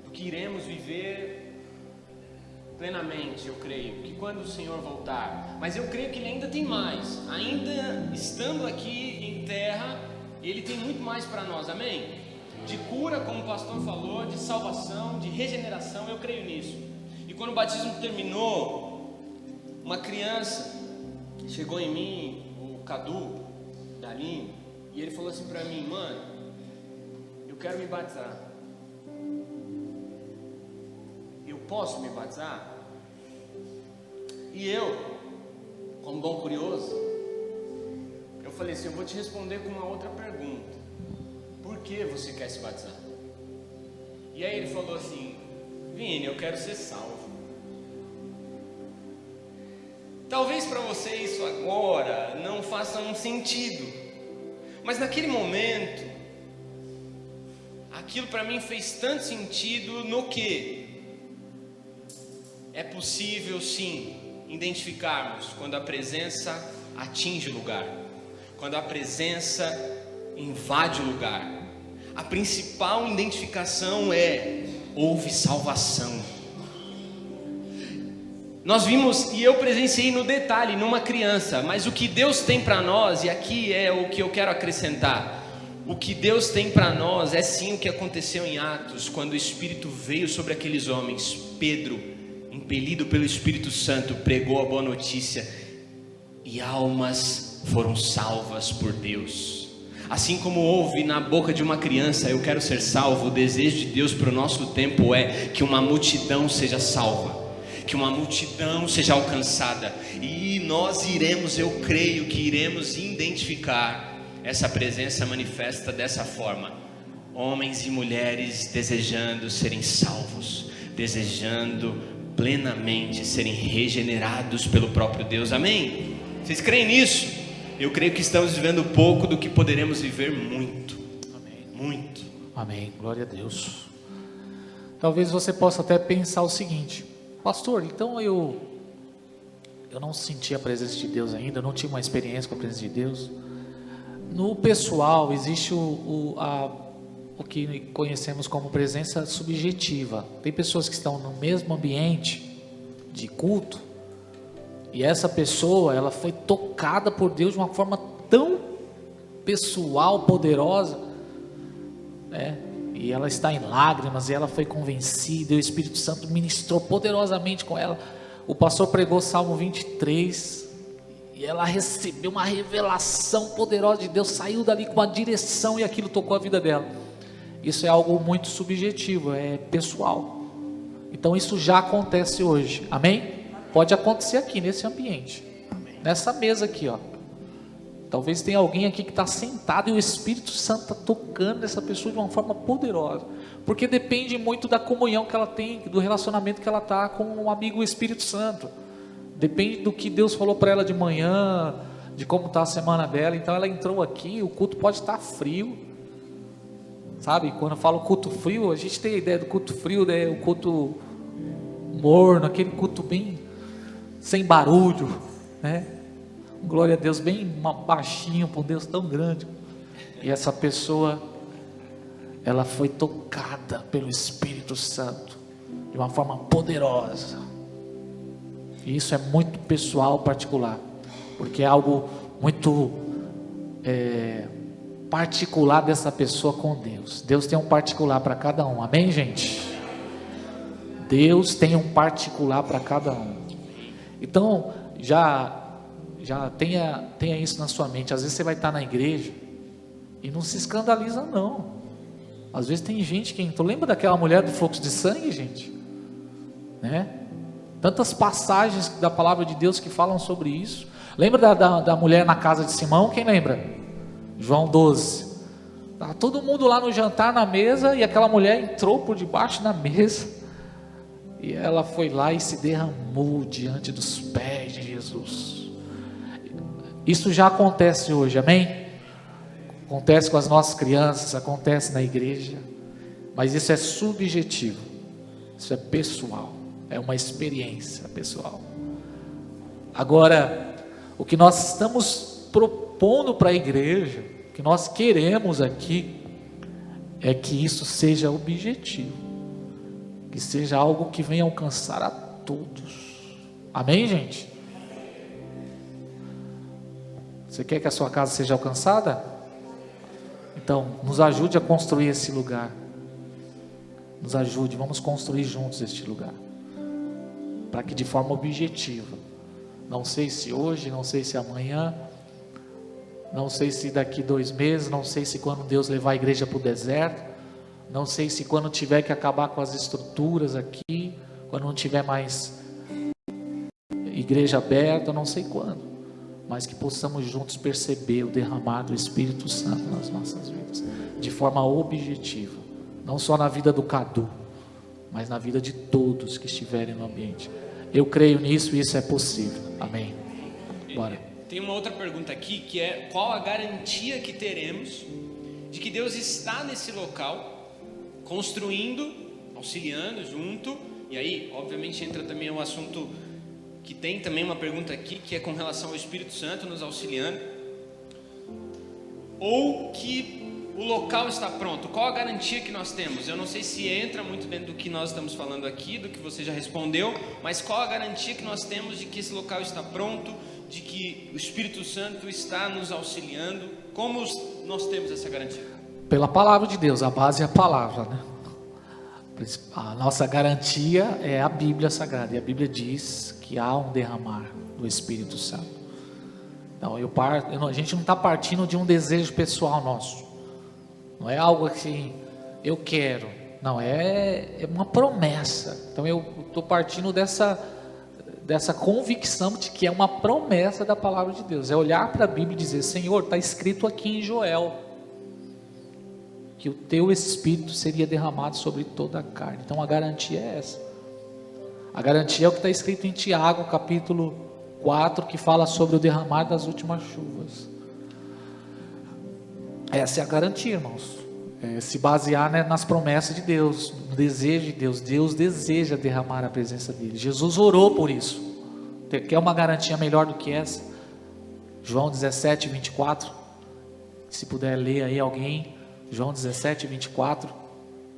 do que iremos viver plenamente, eu creio, que quando o Senhor voltar. Mas eu creio que Ele ainda tem mais, ainda estando aqui em terra, Ele tem muito mais para nós, amém? De cura, como o pastor falou, de salvação, de regeneração, eu creio nisso. E quando o batismo terminou, uma criança chegou em mim, o Cadu, Dalinho, e ele falou assim para mim: mano, eu quero me batizar. Eu posso me batizar? E eu, como bom curioso, eu falei assim: eu vou te responder com uma outra pergunta. Por que você quer se batizar? E aí ele falou assim: Vini, eu quero ser salvo. Talvez para você isso agora não faça um sentido, mas naquele momento, aquilo para mim fez tanto sentido. No que é possível sim identificarmos quando a presença atinge o lugar, quando a presença invade o lugar. A principal identificação é: houve salvação. Nós vimos, e eu presenciei no detalhe, numa criança, mas o que Deus tem para nós, e aqui é o que eu quero acrescentar, o que Deus tem para nós é sim o que aconteceu em Atos, quando o Espírito veio sobre aqueles homens. Pedro, impelido pelo Espírito Santo, pregou a boa notícia, e almas foram salvas por Deus. Assim como houve na boca de uma criança, eu quero ser salvo, o desejo de Deus para o nosso tempo é que uma multidão seja salva, que uma multidão seja alcançada, e nós iremos, eu creio que iremos identificar essa presença manifesta dessa forma, homens e mulheres desejando serem salvos, desejando plenamente serem regenerados pelo próprio Deus, amém? Vocês creem nisso? Eu creio que estamos vivendo pouco do que poderemos viver muito, amém. Muito, amém, glória a Deus. Talvez você possa até pensar o seguinte: pastor, então eu não senti a presença de Deus ainda, eu não tive uma experiência com a presença de Deus. No pessoal existe o que conhecemos como presença subjetiva. Tem pessoas que estão no mesmo ambiente de culto, e essa pessoa, ela foi tocada por Deus de uma forma tão pessoal, poderosa, né? E ela está em lágrimas, e ela foi convencida, e o Espírito Santo ministrou poderosamente com ela. O pastor pregou Salmo 23, e ela recebeu uma revelação poderosa de Deus, saiu dali com uma direção, e aquilo tocou a vida dela. Isso é algo muito subjetivo, é pessoal. Então isso já acontece hoje, amém? Pode acontecer aqui nesse ambiente, nessa mesa aqui, ó. Talvez tenha alguém aqui que está sentado e o Espírito Santo está tocando essa pessoa de uma forma poderosa, porque depende muito da comunhão que ela tem, do relacionamento que ela está com um amigo Espírito Santo. Depende do que Deus falou para ela de manhã, de como está a semana dela. Então ela entrou aqui, o culto pode estar frio, sabe? Quando eu falo culto frio, a gente tem a ideia do culto frio, né? O culto morno, aquele culto bem sem barulho, né? Glória a Deus, bem baixinho, por Deus tão grande. E essa pessoa, ela foi tocada pelo Espírito Santo de uma forma poderosa. E isso é muito pessoal, particular, porque é algo muito particular dessa pessoa com Deus. Deus tem um particular para cada um, amém, gente? Deus tem um particular para cada um. Então, já tenha isso na sua mente. Às vezes você vai estar na igreja e não se escandaliza não. Às vezes tem gente que entrou. Lembra daquela mulher do fluxo de sangue, gente? Né? Tantas passagens da palavra de Deus que falam sobre isso. Lembra da mulher na casa de Simão? Quem lembra? João 12. Estava todo mundo lá no jantar, na mesa, e aquela mulher entrou por debaixo da mesa, e ela foi lá e se derramou diante dos pés de Jesus. Isso já acontece hoje, amém? Acontece com as nossas crianças, acontece na igreja, mas isso é subjetivo, isso é pessoal, é uma experiência pessoal. Agora, o que nós estamos propondo para a igreja, o que nós queremos aqui, é que isso seja objetivo, que seja algo que venha alcançar a todos, amém, gente? Você quer que a sua casa seja alcançada? Então, nos ajude a construir esse lugar. Nos ajude, vamos construir juntos este lugar. Para que de forma objetiva, não sei se hoje, não sei se amanhã, não sei se daqui 2 meses, não sei se quando Deus levar a igreja para o deserto, não sei se quando tiver que acabar com as estruturas aqui, quando não tiver mais igreja aberta, não sei quando, mas que possamos juntos perceber o derramar do Espírito Santo nas nossas vidas, de forma objetiva, não só na vida do Cadu, mas na vida de todos que estiverem no ambiente. Eu creio nisso e isso é possível, amém? Bora. Tem uma outra pergunta aqui, que é: qual a garantia que teremos de que Deus está nesse local, construindo, auxiliando junto? E aí, obviamente, entra também o assunto que tem também uma pergunta aqui, que é com relação ao Espírito Santo nos auxiliando, ou que O local está pronto. Qual a garantia que nós temos? Eu não sei se entra muito dentro do que nós estamos falando aqui, do que você já respondeu, mas qual a garantia que nós temos de que esse local está pronto, de que o Espírito Santo está nos auxiliando? Como nós temos essa garantia? Pela palavra de Deus, a base é a palavra, né? A nossa garantia é a Bíblia Sagrada, e a Bíblia diz que há um derramar do Espírito Santo. Então, a gente não está partindo de um desejo pessoal nosso. Não é algo assim, eu quero. Não, é uma promessa. Então eu estou partindo dessa convicção de que é uma promessa da palavra de Deus. É olhar para a Bíblia e dizer: Senhor, está escrito aqui em Joel que o teu Espírito seria derramado sobre toda a carne. Então a garantia é essa. A garantia é o que está escrito em Tiago, capítulo 4, que fala sobre o derramar das últimas chuvas. Essa é a garantia, irmãos. Se basear, né, nas promessas de Deus, no desejo de Deus. Deus deseja derramar a presença dele. Jesus orou por isso. Quer uma garantia melhor do que essa? João 17, 24. Se puder ler aí alguém, João 17, 24.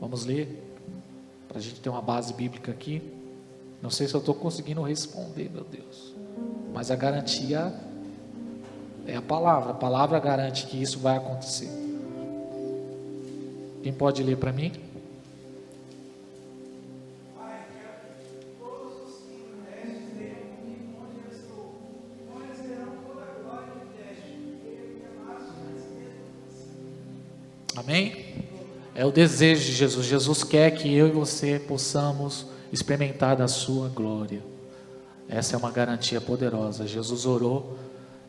Vamos ler, para a gente ter uma base bíblica aqui. Não sei se eu estou conseguindo responder, meu Deus, mas a garantia é a palavra garante que isso vai acontecer. Quem pode ler para mim? Amém? É o desejo de Jesus. Jesus quer que eu e você possamos experimentar da sua glória. Essa é uma garantia poderosa. Jesus orou.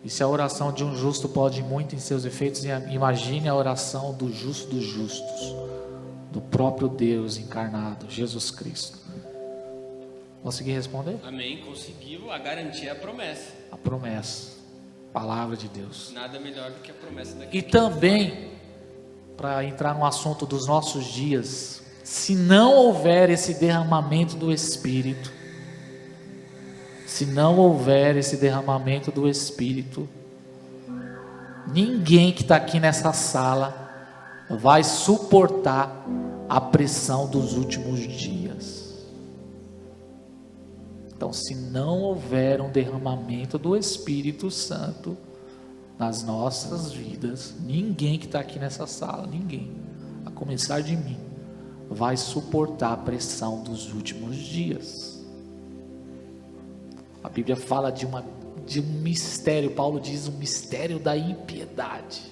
E se a oração de um justo pode muito em seus efeitos, imagine a oração do justo dos justos, do próprio Deus encarnado, Jesus Cristo. Consegui responder? Amém, conseguiu. A garantia é a promessa. A promessa, palavra de Deus. Nada melhor do que a promessa daqui. E também, para entrar no assunto dos nossos dias, se não houver esse derramamento do Espírito, se não houver esse derramamento do Espírito, ninguém que está aqui nessa sala vai suportar a pressão dos últimos dias. Então, se não houver um derramamento do Espírito Santo nas nossas vidas, ninguém que está aqui nessa sala, ninguém, a começar de mim, vai suportar a pressão dos últimos dias. A Bíblia fala de um mistério. Paulo diz um mistério da impiedade.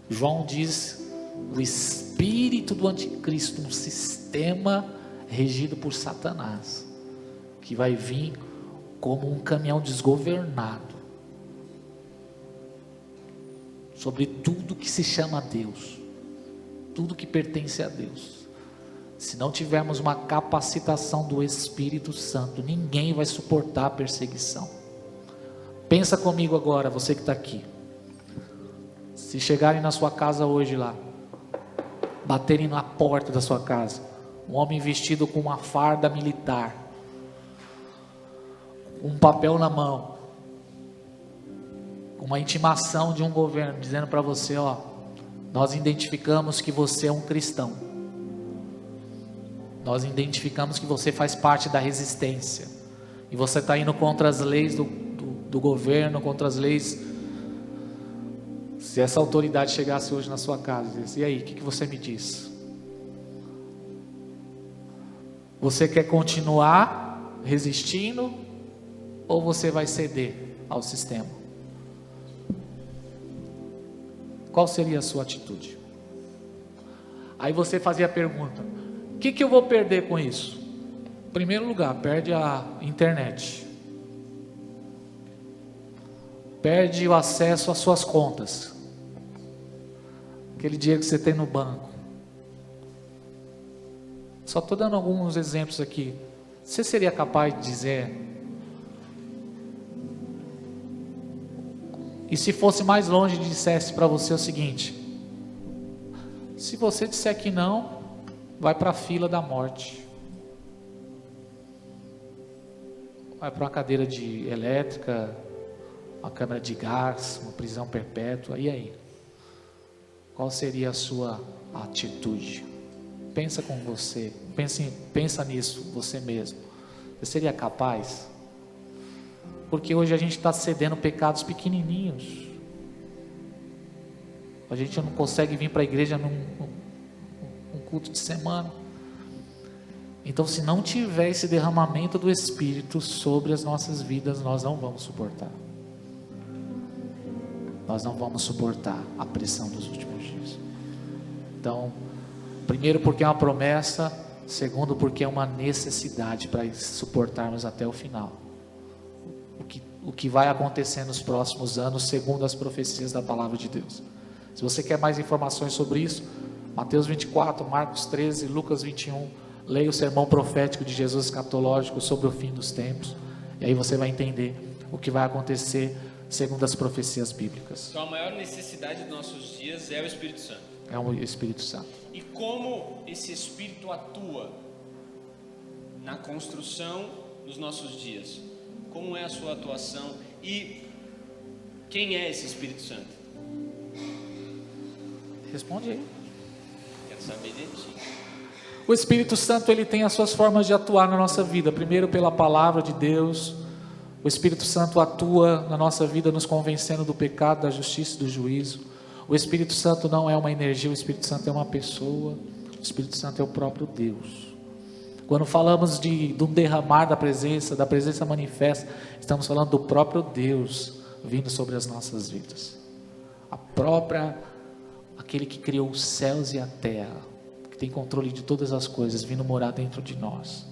João diz o espírito do anticristo, um sistema regido por Satanás, que vai vir como um caminhão desgovernado sobre tudo que se chama Deus, tudo que pertence a Deus. Se não tivermos uma capacitação do Espírito Santo, ninguém vai suportar a perseguição. Pensa comigo agora, você que está aqui. Se chegarem na sua casa hoje lá, baterem na porta da sua casa, um homem vestido com uma farda militar, um papel na mão, uma intimação de um governo, dizendo para você: ó, nós identificamos que você é um cristão. Nós identificamos que você faz parte da resistência, e você está indo contra as leis do governo, contra as leis. Se essa autoridade chegasse hoje na sua casa e disse: e aí, o que você me diz? Você quer continuar resistindo, ou você vai ceder ao sistema? Qual seria a sua atitude? Aí você fazia a pergunta: o que eu vou perder com isso? Em primeiro lugar, perde a internet, perde o acesso às suas contas, aquele dinheiro que você tem no banco. Só estou dando alguns exemplos aqui. Você seria capaz de dizer? E se fosse mais longe e dissesse para você o seguinte: se você disser que não, vai para a fila da morte, vai para uma cadeira de elétrica, uma câmara de gás, uma prisão perpétua, e aí? qual seria a sua atitude? Pensa com você, pensa nisso, você mesmo. Você seria capaz? Porque hoje a gente está cedendo pecados pequenininhos. A gente não consegue vir para a igreja num culto de semana. Então, se não tiver esse derramamento do Espírito sobre as nossas vidas, nós não vamos suportar. Nós não vamos suportar a pressão dos últimos dias. Então, primeiro porque é uma promessa, segundo porque é uma necessidade para suportarmos até o final. O que vai acontecer nos próximos anos, segundo as profecias da palavra de Deus. Se você quer mais informações sobre isso, Mateus 24, Marcos 13, Lucas 21, leia o sermão profético de Jesus escatológico sobre o fim dos tempos, e aí você vai entender o que vai acontecer segundo as profecias bíblicas. Então a maior necessidade dos nossos dias é o Espírito Santo. É o Espírito Santo. E como esse Espírito atua na construção dos nossos dias? Como é a sua atuação? E quem é esse Espírito Santo? Responde aí. Quero saber de ti. O Espírito Santo, ele tem as suas formas de atuar na nossa vida. Primeiro pela palavra de Deus. O Espírito Santo atua na nossa vida nos convencendo do pecado, da justiça e do juízo. O Espírito Santo não é uma energia, o Espírito Santo é uma pessoa. O Espírito Santo é o próprio Deus. Quando falamos de um derramar da presença manifesta, estamos falando do próprio Deus vindo sobre as nossas vidas. Aquele que criou os céus e a terra, que tem controle de todas as coisas, vindo morar dentro de nós.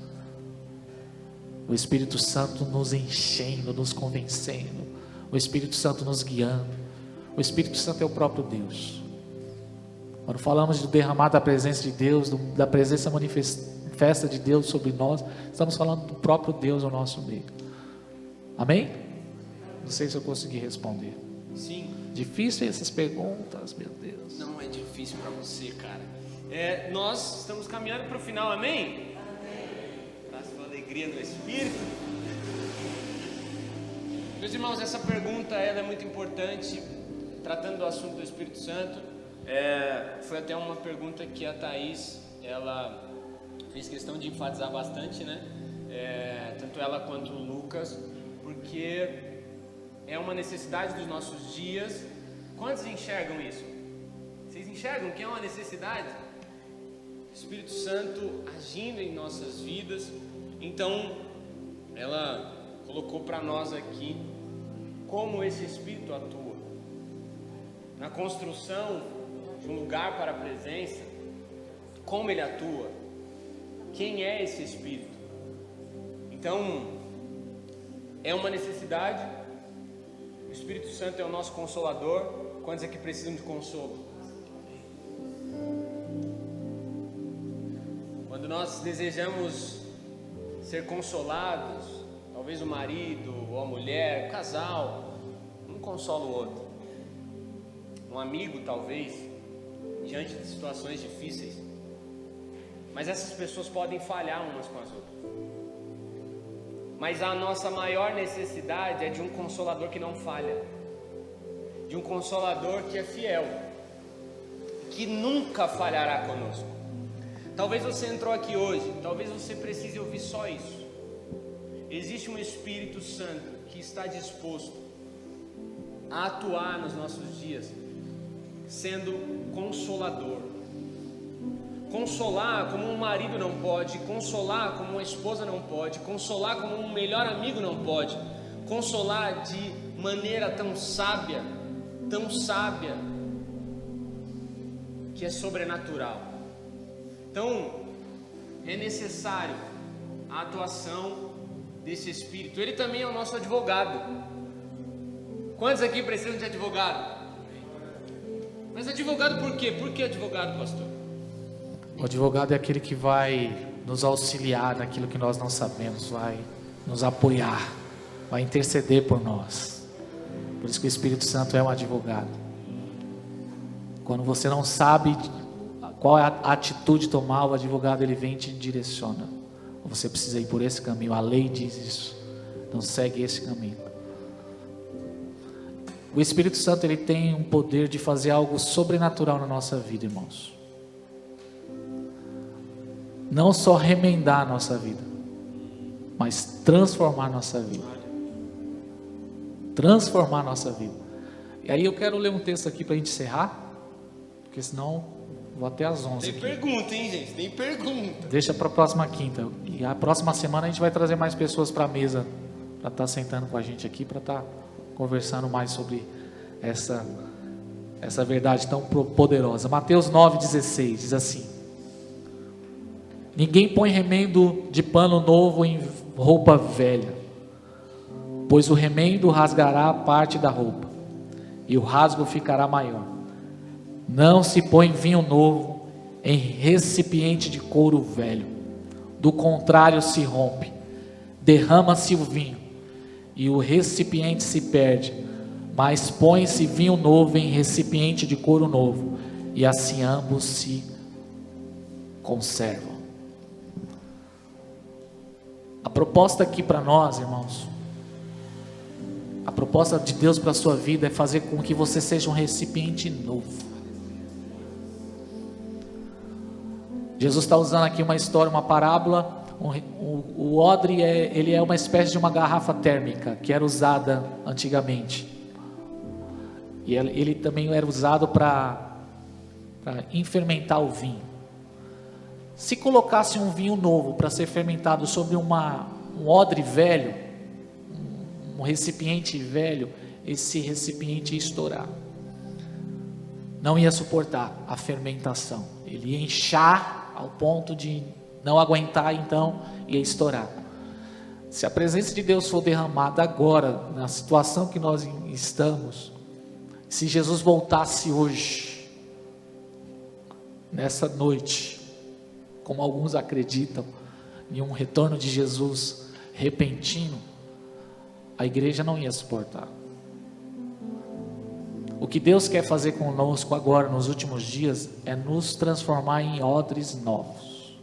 O Espírito Santo nos enchendo, nos convencendo, o Espírito Santo nos guiando. O Espírito Santo é o próprio Deus. Quando falamos do derramar da presença de Deus, da presença manifesta de Deus sobre nós, estamos falando do próprio Deus ao nosso meio. Amém? Não sei se eu consegui responder. Sim. Difícil essas perguntas, meu Deus. Não é difícil para você, cara. Nós estamos caminhando para o final, amém? Para a sua alegria no Espírito. Meus irmãos, essa pergunta ela é muito importante, tratando do assunto do Espírito Santo. Foi até uma pergunta que a Thaís, ela fez questão de enfatizar bastante, né? Tanto ela quanto o Lucas, porque é uma necessidade dos nossos dias. Quantos enxergam isso? Vocês enxergam que é uma necessidade? O Espírito Santo agindo em nossas vidas. Então, ela colocou para nós aqui como esse Espírito atua na construção de um lugar para a presença, como ele atua, quem é esse Espírito. Então, é uma necessidade. O Espírito Santo é o nosso consolador. Quantos aqui precisam de consolo? Quando nós desejamos ser consolados, talvez o marido ou a mulher, o casal, um consola o outro. Um amigo, talvez, diante de situações difíceis. Mas essas pessoas podem falhar umas com as outras. Mas a nossa maior necessidade é de um consolador que não falha, de um consolador que é fiel, que nunca falhará conosco. Talvez você entrou aqui hoje, talvez você precise ouvir só isso. Existe um Espírito Santo que está disposto a atuar nos nossos dias, sendo consolador. Consolar como um marido não pode, consolar como uma esposa não pode, consolar como um melhor amigo não pode, consolar de maneira tão sábia, que é sobrenatural. Então, é necessário a atuação desse Espírito. Ele também é o nosso advogado. Quantos aqui precisam de advogado? Mas advogado por quê? Por que advogado, pastor? O advogado é aquele que vai nos auxiliar naquilo que nós não sabemos, vai nos apoiar, vai interceder por nós. Por isso que o Espírito Santo é um advogado. Quando você não sabe qual é a atitude tomar, o advogado ele vem e te direciona. Você precisa ir por esse caminho, a lei diz isso. Não segue esse caminho. O Espírito Santo, ele tem um poder de fazer algo sobrenatural na nossa vida, irmãos. Não só remendar a nossa vida, mas transformar a nossa vida. Transformar a nossa vida. E aí eu quero ler um texto aqui para a gente encerrar, porque senão vou até às 11. Tem pergunta, hein, gente? Tem pergunta. Deixa para a próxima quinta. E a próxima semana a gente vai trazer mais pessoas para a mesa, para estar sentando com a gente aqui, para estar conversando mais sobre essa verdade tão poderosa. Mateus 9,16 diz assim: ninguém põe remendo de pano novo em roupa velha, pois o remendo rasgará parte da roupa, e o rasgo ficará maior. Não se põe vinho novo em recipiente de couro velho, do contrário se rompe, derrama-se o vinho, e o recipiente se perde. Mas põe-se vinho novo em recipiente de couro novo, e assim ambos se conservam. A proposta aqui para nós, irmãos, a proposta de Deus para a sua vida é fazer com que você seja um recipiente novo. Jesus está usando aqui uma história, uma parábola. O odre ele é uma espécie de uma garrafa térmica que era usada antigamente. E ele também era usado para fermentar o vinho. Se colocasse um vinho novo para ser fermentado sobre um odre velho, um recipiente velho, esse recipiente ia estourar. Não ia suportar a fermentação. Ele ia inchar ao ponto de não aguentar, então ia estourar. Se a presença de Deus for derramada agora, na situação que nós estamos, se Jesus voltasse hoje, nessa noite, como alguns acreditam, em um retorno de Jesus repentino, a igreja não ia suportar. O que Deus quer fazer conosco agora, nos últimos dias, é nos transformar em odres novos.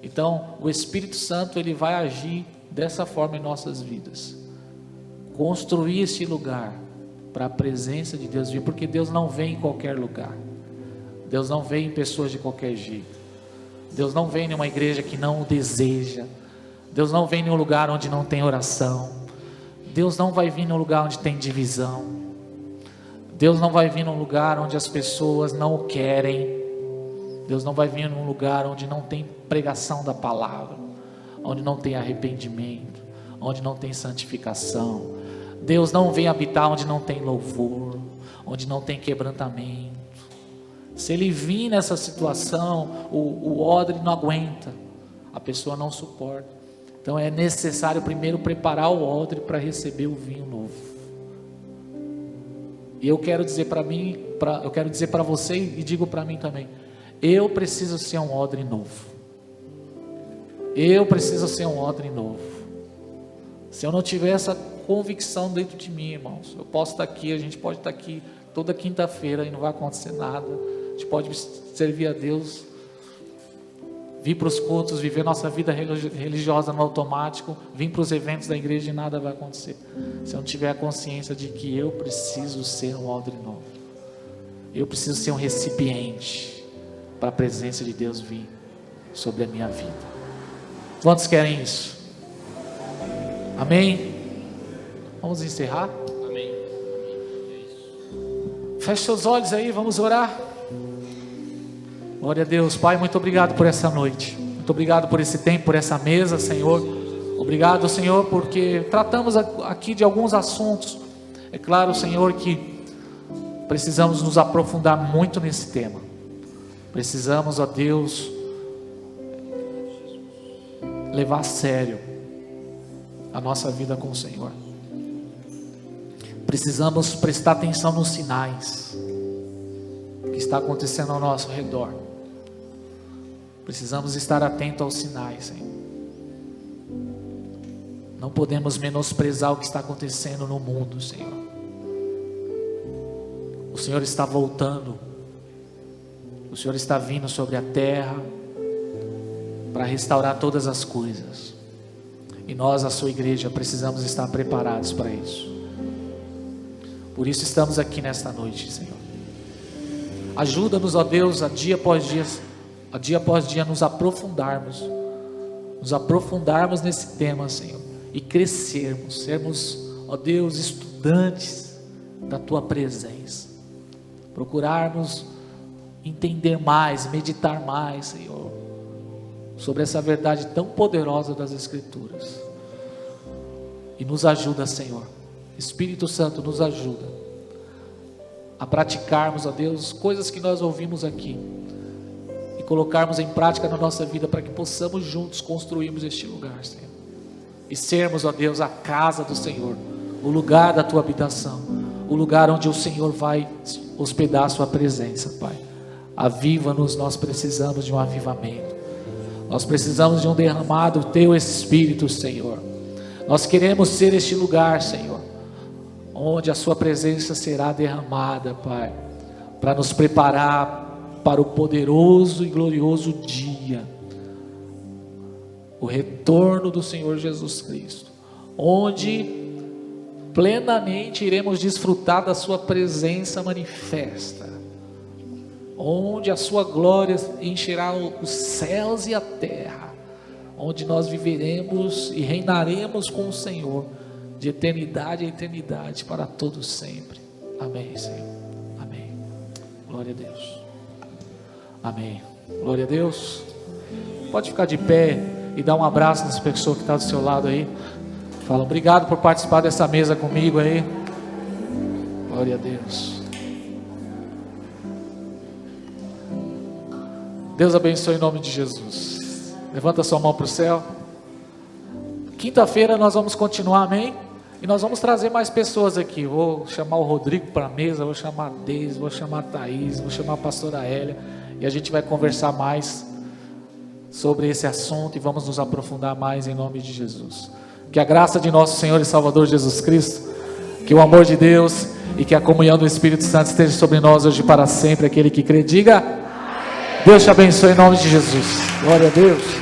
Então, o Espírito Santo, ele vai agir dessa forma em nossas vidas. Construir esse lugar para a presença de Deus vir, porque Deus não vem em qualquer lugar. Deus não vem em pessoas de qualquer jeito. Deus não vem em uma igreja que não o deseja. Deus não vem em um lugar onde não tem oração. Deus não vai vir em um lugar onde tem divisão. Deus não vai vir em um lugar onde as pessoas não o querem. Deus não vai vir em um lugar onde não tem pregação da palavra, onde não tem arrependimento, onde não tem santificação. Deus não vem habitar onde não tem louvor, onde não tem quebrantamento. Se Ele vir nessa situação, o odre não aguenta, a pessoa não suporta. Então é necessário primeiro preparar o odre para receber o vinho novo. E eu quero dizer para mim, eu quero dizer para você e digo para mim também, eu preciso ser um odre novo. Eu preciso ser um odre novo. Se eu não tiver essa convicção dentro de mim, irmãos, eu posso estar aqui, a gente pode estar aqui toda quinta-feira e não vai acontecer nada. A gente pode servir a Deus, vir para os cultos, viver nossa vida religiosa no automático, vir para os eventos da igreja e nada vai acontecer. Se eu não tiver a consciência de que eu preciso ser um odre novo, eu preciso ser um recipiente para a presença de Deus vir sobre a minha vida. Quantos querem isso? Amém? Vamos encerrar? Amém. Feche seus olhos aí, vamos orar. Glória a Deus. Pai, muito obrigado por essa noite. Muito obrigado por esse tempo, por essa mesa, Senhor. Obrigado, Senhor, porque tratamos aqui de alguns assuntos. É claro, Senhor, que precisamos nos aprofundar muito nesse tema. Precisamos, ó Deus, levar a sério a nossa vida com o Senhor. Precisamos prestar atenção nos sinais que está acontecendo ao nosso redor. Precisamos estar atentos aos sinais, Senhor. Não podemos menosprezar o que está acontecendo no mundo, Senhor. O Senhor está voltando. O Senhor está vindo sobre a terra para restaurar todas as coisas. E nós, a sua igreja, precisamos estar preparados para isso. Por isso estamos aqui nesta noite, Senhor. Ajuda-nos, ó Deus, a dia após dia nos aprofundarmos nesse tema, Senhor, e crescermos, sermos, ó Deus, estudantes da Tua presença, procurarmos entender mais, meditar mais, Senhor, sobre essa verdade tão poderosa das Escrituras. E nos ajuda, Senhor, Espírito Santo, nos ajuda a praticarmos, ó Deus, coisas que nós ouvimos aqui e colocarmos em prática na nossa vida, para que possamos juntos construirmos este lugar, Senhor, e sermos, ó Deus, a casa do Senhor, o lugar da Tua habitação, o lugar onde o Senhor vai hospedar a Sua presença, Pai. Aviva-nos, nós precisamos de um avivamento, nós precisamos de um derramado do Teu Espírito, Senhor. Nós queremos ser este lugar, Senhor, onde a Sua presença será derramada, Pai, para nos preparar para o poderoso e glorioso dia, o retorno do Senhor Jesus Cristo, onde plenamente iremos desfrutar da Sua presença manifesta, onde a Sua glória encherá os céus e a terra, onde nós viveremos e reinaremos com o Senhor de eternidade a eternidade, para todos sempre. Amém, Senhor. Amém. Glória a Deus. Amém. Glória a Deus. Pode ficar de pé e dar um abraço nessa pessoa que está do seu lado aí. Fala, obrigado por participar dessa mesa comigo aí. Glória a Deus. Deus abençoe em nome de Jesus. Levanta sua mão para o céu. Quinta-feira nós vamos continuar, amém? E nós vamos trazer mais pessoas aqui. Vou chamar o Rodrigo para a mesa, vou chamar a Deise, vou chamar a Thaís, vou chamar a pastora Hélia. E a gente vai conversar mais sobre esse assunto e vamos nos aprofundar mais em nome de Jesus. Que a graça de nosso Senhor e Salvador Jesus Cristo, que o amor de Deus e que a comunhão do Espírito Santo esteja sobre nós hoje e para sempre. Aquele que crê, diga: Deus te abençoe em nome de Jesus. Glória a Deus.